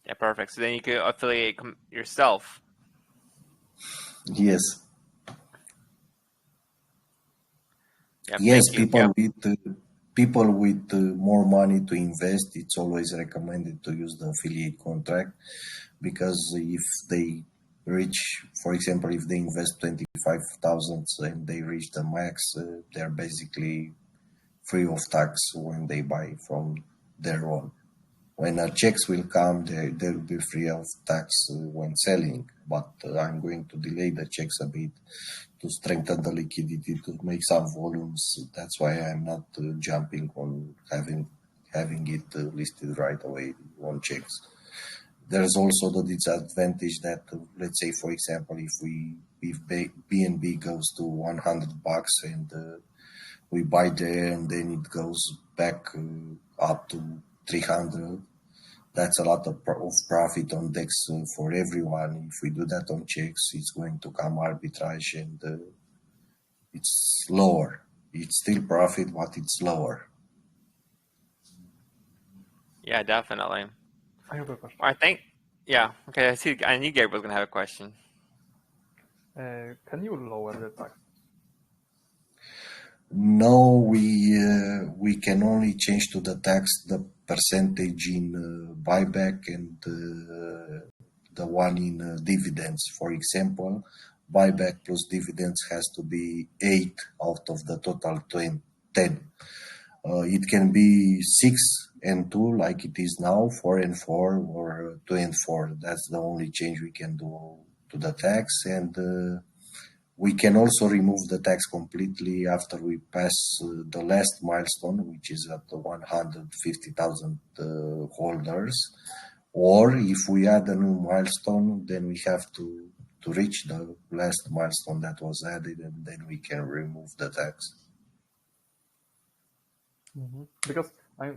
Yeah, perfect. So then you can affiliate yourself. Yes. Yeah, Yes, thank you. people with more money to invest, it's always recommended to use the affiliate contract, because if they reach, for example, if they invest 25,000 and they reach the max, they're basically free of tax when they buy from their own. When checks will come, they'll be free of tax when selling, but I'm going to delay the checks a bit to strengthen the liquidity, to make some volumes. That's why I'm not jumping on having it listed right away on checks. There's also the disadvantage that, let's say, for example, if BNB goes to $100 and we buy there and then it goes back up to 300, that's a lot of profit on DEX for everyone. If we do that on checks, it's going to come arbitrage, and it's lower. It's still profit, but it's lower. Yeah, definitely. I have a question. I think, yeah. Okay, I knew Gabe was going to have a question. Can you lower the tax? No, we can only change to the tax the percentage in buyback and the one in dividends. For example, buyback plus dividends has to be 8 out of the total 10. It can be 6 and 2 like it is now, 4 and 4, or 2 and 4. That's the only change we can do to the tax, and we can also remove the tax completely after we pass the last milestone, which is at the 150,000 holders. Or if we add a new milestone, then we have to reach the last milestone that was added, and then we can remove the tax. Mm-hmm. Because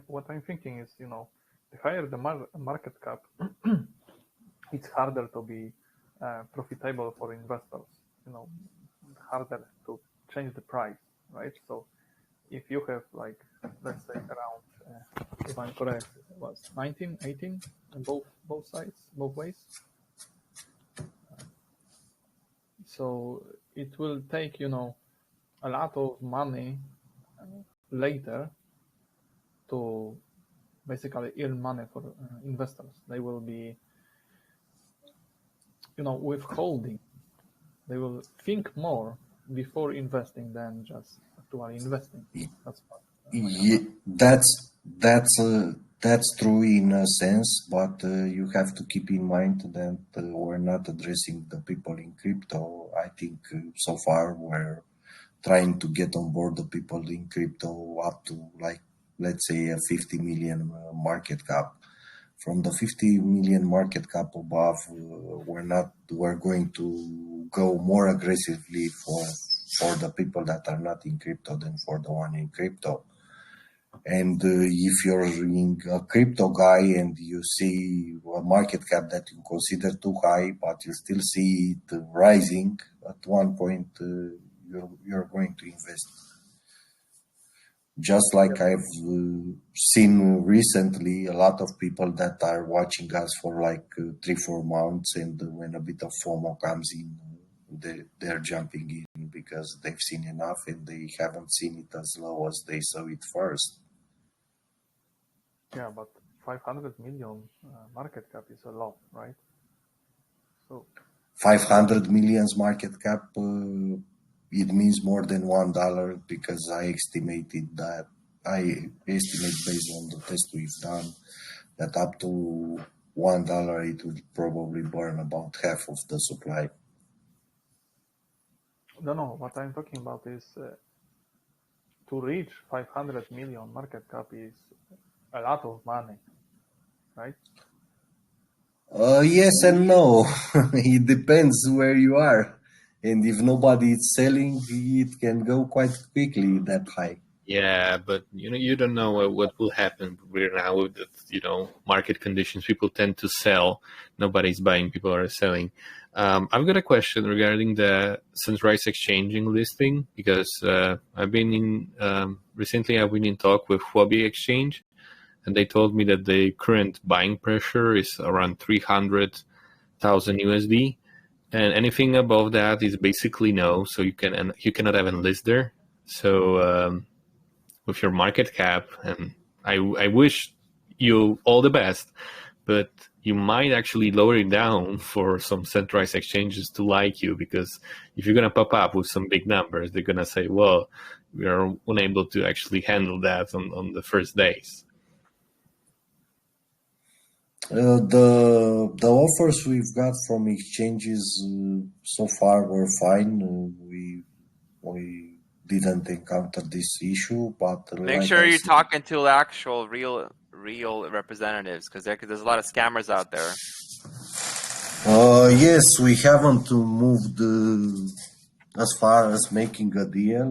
what I'm thinking is, the higher the market cap, it's harder to be profitable for investors. Harder to change the price, right? So if you have, like, let's say around, if I'm correct, it was 19, 18 on both sides, both ways. So it will take, a lot of money later to basically earn money for investors. They will be, withholding. They will think more before investing than just actually investing. That's what. Yeah, that's true in a sense, but you have to keep in mind that we're not addressing the people in crypto. I think so far we're trying to get on board the people in crypto up to, like, let's say a 50 million market cap. From the 50 million market cap above, we're going to go more aggressively for the people that are not in crypto than for the one in crypto. And if you're a crypto guy and you see a market cap that you consider too high, but you still see it rising, at one point you're going to invest. Just like I've seen recently, a lot of people that are watching us for like 3-4 months, and when a bit of FOMO comes in, they're jumping in because they've seen enough and they haven't seen it as low as they saw it first. Yeah, but 500 million market cap is a lot, right? So 500 millions market cap, it means more than $1 because I estimate based on the test we've done that up to $1 it will probably burn about half of the supply. no, what I'm talking about is to reach 500 million market cap is a lot of money, right? Yes and no. It depends where you are. And if nobody is selling, it can go quite quickly that high. Yeah, but you don't know what will happen right now with the, market conditions. People tend to sell. Nobody's buying. People are selling. I've got a question regarding the Sunrise Exchanging listing because I've been in talk with Huobi Exchange, and they told me that the current buying pressure is around 300,000 USD, and anything above that is basically no. So you cannot even list there. So with your market cap, and I wish you all the best, but you might actually lower it down for some centralized exchanges to like you, because if you're going to pop up with some big numbers, they're going to say, well, we are unable to actually handle that on the first days. The offers we've got from exchanges so far were fine. We didn't encounter this issue, but Make sure you're talking to actual real representatives, because there's a lot of scammers out there. Yes, we haven't moved as far as making a deal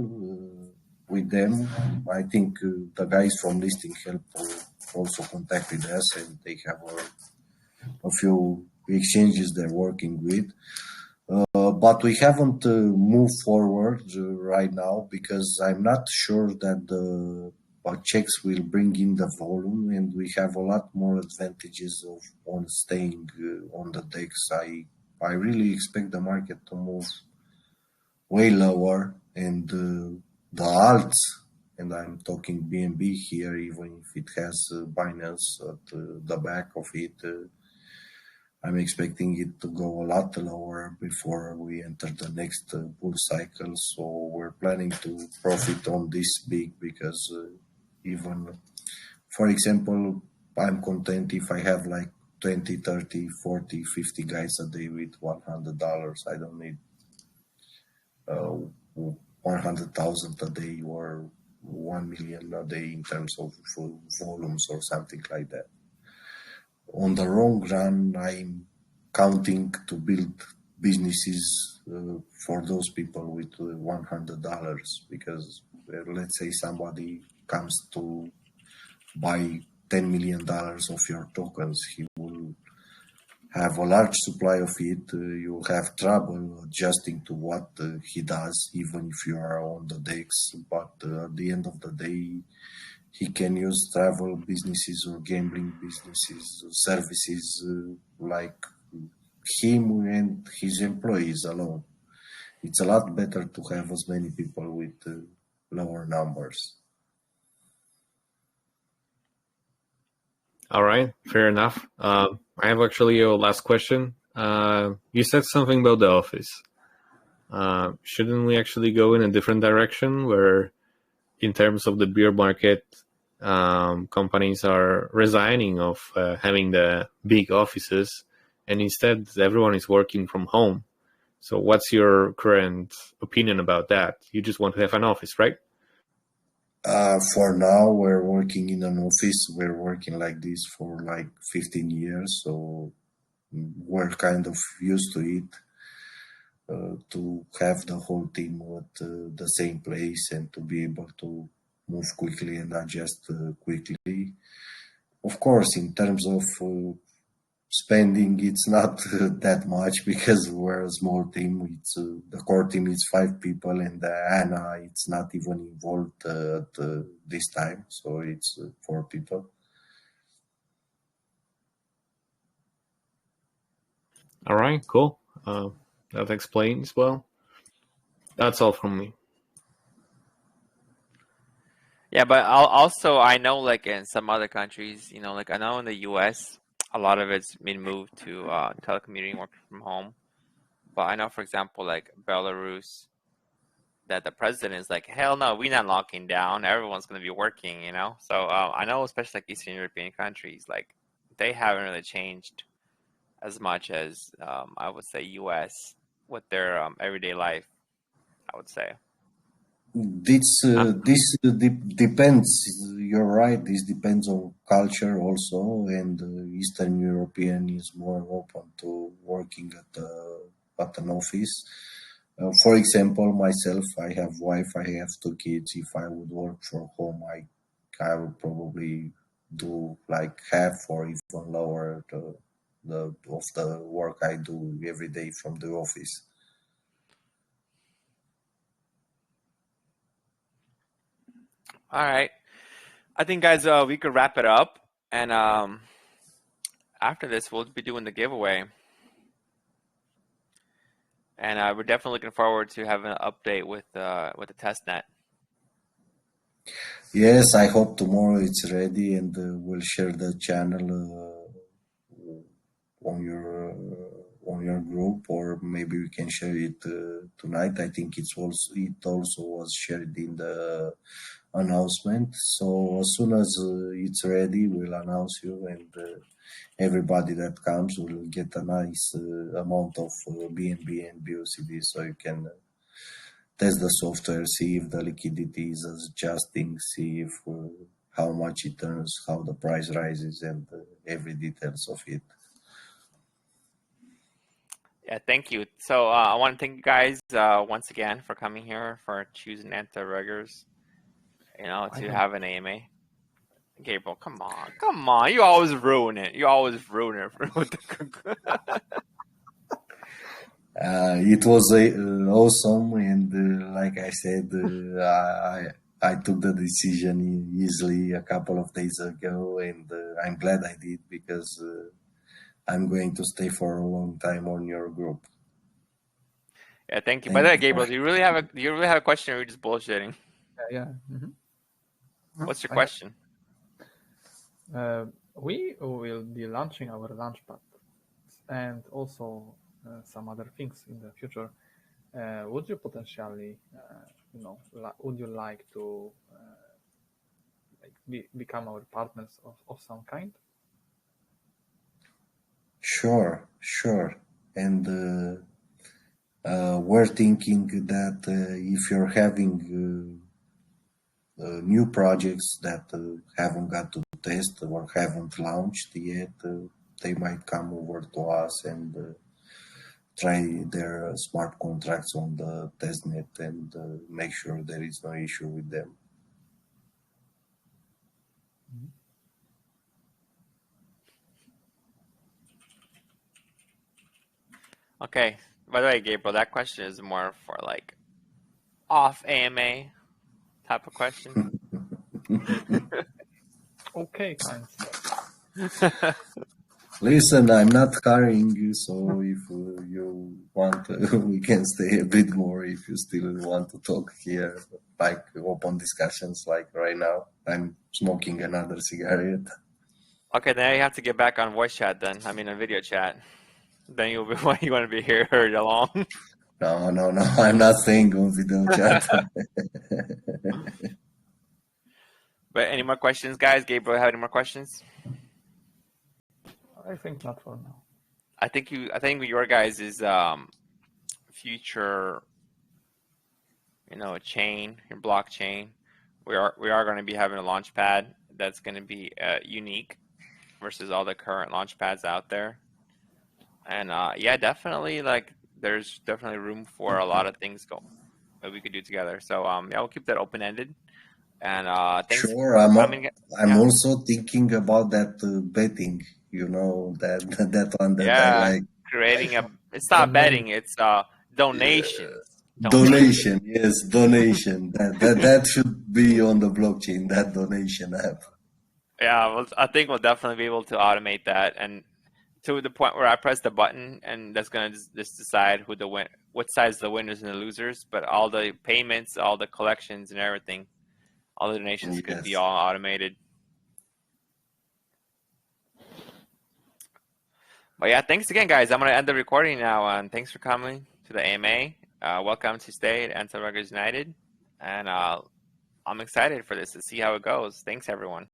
with them. I think the guys from Listing Help also contacted us, and they have a few exchanges they're working with. But we haven't moved forward right now because I'm not sure that the checks will bring in the volume, and we have a lot more advantages on staying on the DEX. I really expect the market to move way lower, and the alts, and I'm talking BNB here, even if it has Binance at the back of it, I'm expecting it to go a lot lower before we enter the next bull cycle. So we're planning to profit on this big because even, for example, I'm content if I have like 20, 30, 40, 50 guys a day with $100. I don't need 100,000 a day or 1 million a day in terms of volumes or something like that. On the long run, I'm counting to build businesses for those people with $100, because let's say somebody comes to buy $10 million of your tokens, he will have a large supply of it. You'll have trouble adjusting to what he does, even if you are on the DEX. But at the end of the day, he can use travel businesses or gambling businesses or services like him and his employees alone. it's a lot better to have as many people with lower numbers. All right, fair enough. I have actually a last question. You said something about the office. Shouldn't we actually go in a different direction where, in terms of the beer market, companies are resigning of having the big offices, and instead everyone is working from home? So what's your current opinion about that? You just want to have an office, right? For now, we're working in an office. We're working like this for like 15 years, so we're kind of used to it. To have the whole team at the same place and to be able to move quickly and adjust quickly. Of course, in terms of spending, it's not that much because we're a small team. It's the core team is 5 people, and Anna it's not even involved at this time, so it's 4 people. All right, cool. That explains well. That's all from me. Yeah, but also I know like in some other countries, you know, like I know in the US, a lot of it's been moved to telecommuting, working from home. But I know, for example, like Belarus, that the president is like, hell no, we're not locking down. Everyone's going to be working, you know? So I know, especially like Eastern European countries, like they haven't really changed as much as I would say US with their everyday life, I would say. Depends. You're right. This depends on culture also, and Eastern European is more open to working at an office. For example, myself, I have wife, I have 2 kids. If I would work from home, I would probably do like half or even lower of the work I do every day from the office. All right. I think, guys, we could wrap it up. And after this, we'll be doing the giveaway. And we're definitely looking forward to having an update with the testnet. Yes, I hope tomorrow it's ready, and we'll share the channel on your group, or maybe we can share it tonight. I think it also was shared in the announcement. So as soon as it's ready, we'll announce you, and everybody that comes will get a nice amount of BNB and BUCD, so you can test the software, see if the liquidity is adjusting, see if how much it earns, how the price rises, and every details of it. Yeah, thank you. So I want to thank you guys once again for coming here, for choosing anti-regulars, you know, to have an AMA. Gabriel, come on. You always ruin it. You always ruin it. It was awesome, and like I said, I took the decision easily a couple of days ago, and I'm glad I did because I'm going to stay for a long time on your group. Yeah, thank you. By the way, Gabriel, do you really have a question, or are you just bullshitting? Yeah. Mm-hmm. What's your question? We will be launching our launchpad and also some other things in the future. Would you potentially, would you like to become our partners of some kind? Sure. And we're thinking that if you're having new projects that haven't got to test or haven't launched yet, they might come over to us and try their smart contracts on the testnet and make sure there is no issue with them. Okay. By the way, Gabriel, that question is more for like off AMA type of question. Okay, kind. Listen, I'm not hurrying you, so if you want, we can stay a bit more if you still want to talk here, like open discussions like right now. I'm smoking another cigarette. Okay, then you have to get back on voice chat then. I mean, on video chat. Then you'll be you want to be here along. No, I'm not saying on video chat. But any more questions, guys? Gabriel, have any more questions? I think not for now. I think your guys' future, chain, your blockchain. We are going to be having a launch pad that's going to be unique versus all the current launch pads out there. And yeah, definitely, like, there's definitely room for a lot of things that we could do together. So yeah, we'll keep that open ended. And thanks Sure, for coming. I'm Yeah. also thinking about that betting. That one that I Yeah, like. creating it's not Donate. betting, it's donations. Donation, yes, donation. That should be on the blockchain. That donation app. Yeah, well, I think we'll definitely be able to automate that, and to the point where I press the button, and that's gonna just decide what side's the winners and the losers. But all the payments, all the collections, and everything, all the donations could be Yes. all automated. But yeah, thanks again, guys. I'm gonna end the recording now, and thanks for coming to the AMA. Welcome to stay at Anti-Ruggers United, and I'm excited for this to see how it goes. Thanks, everyone.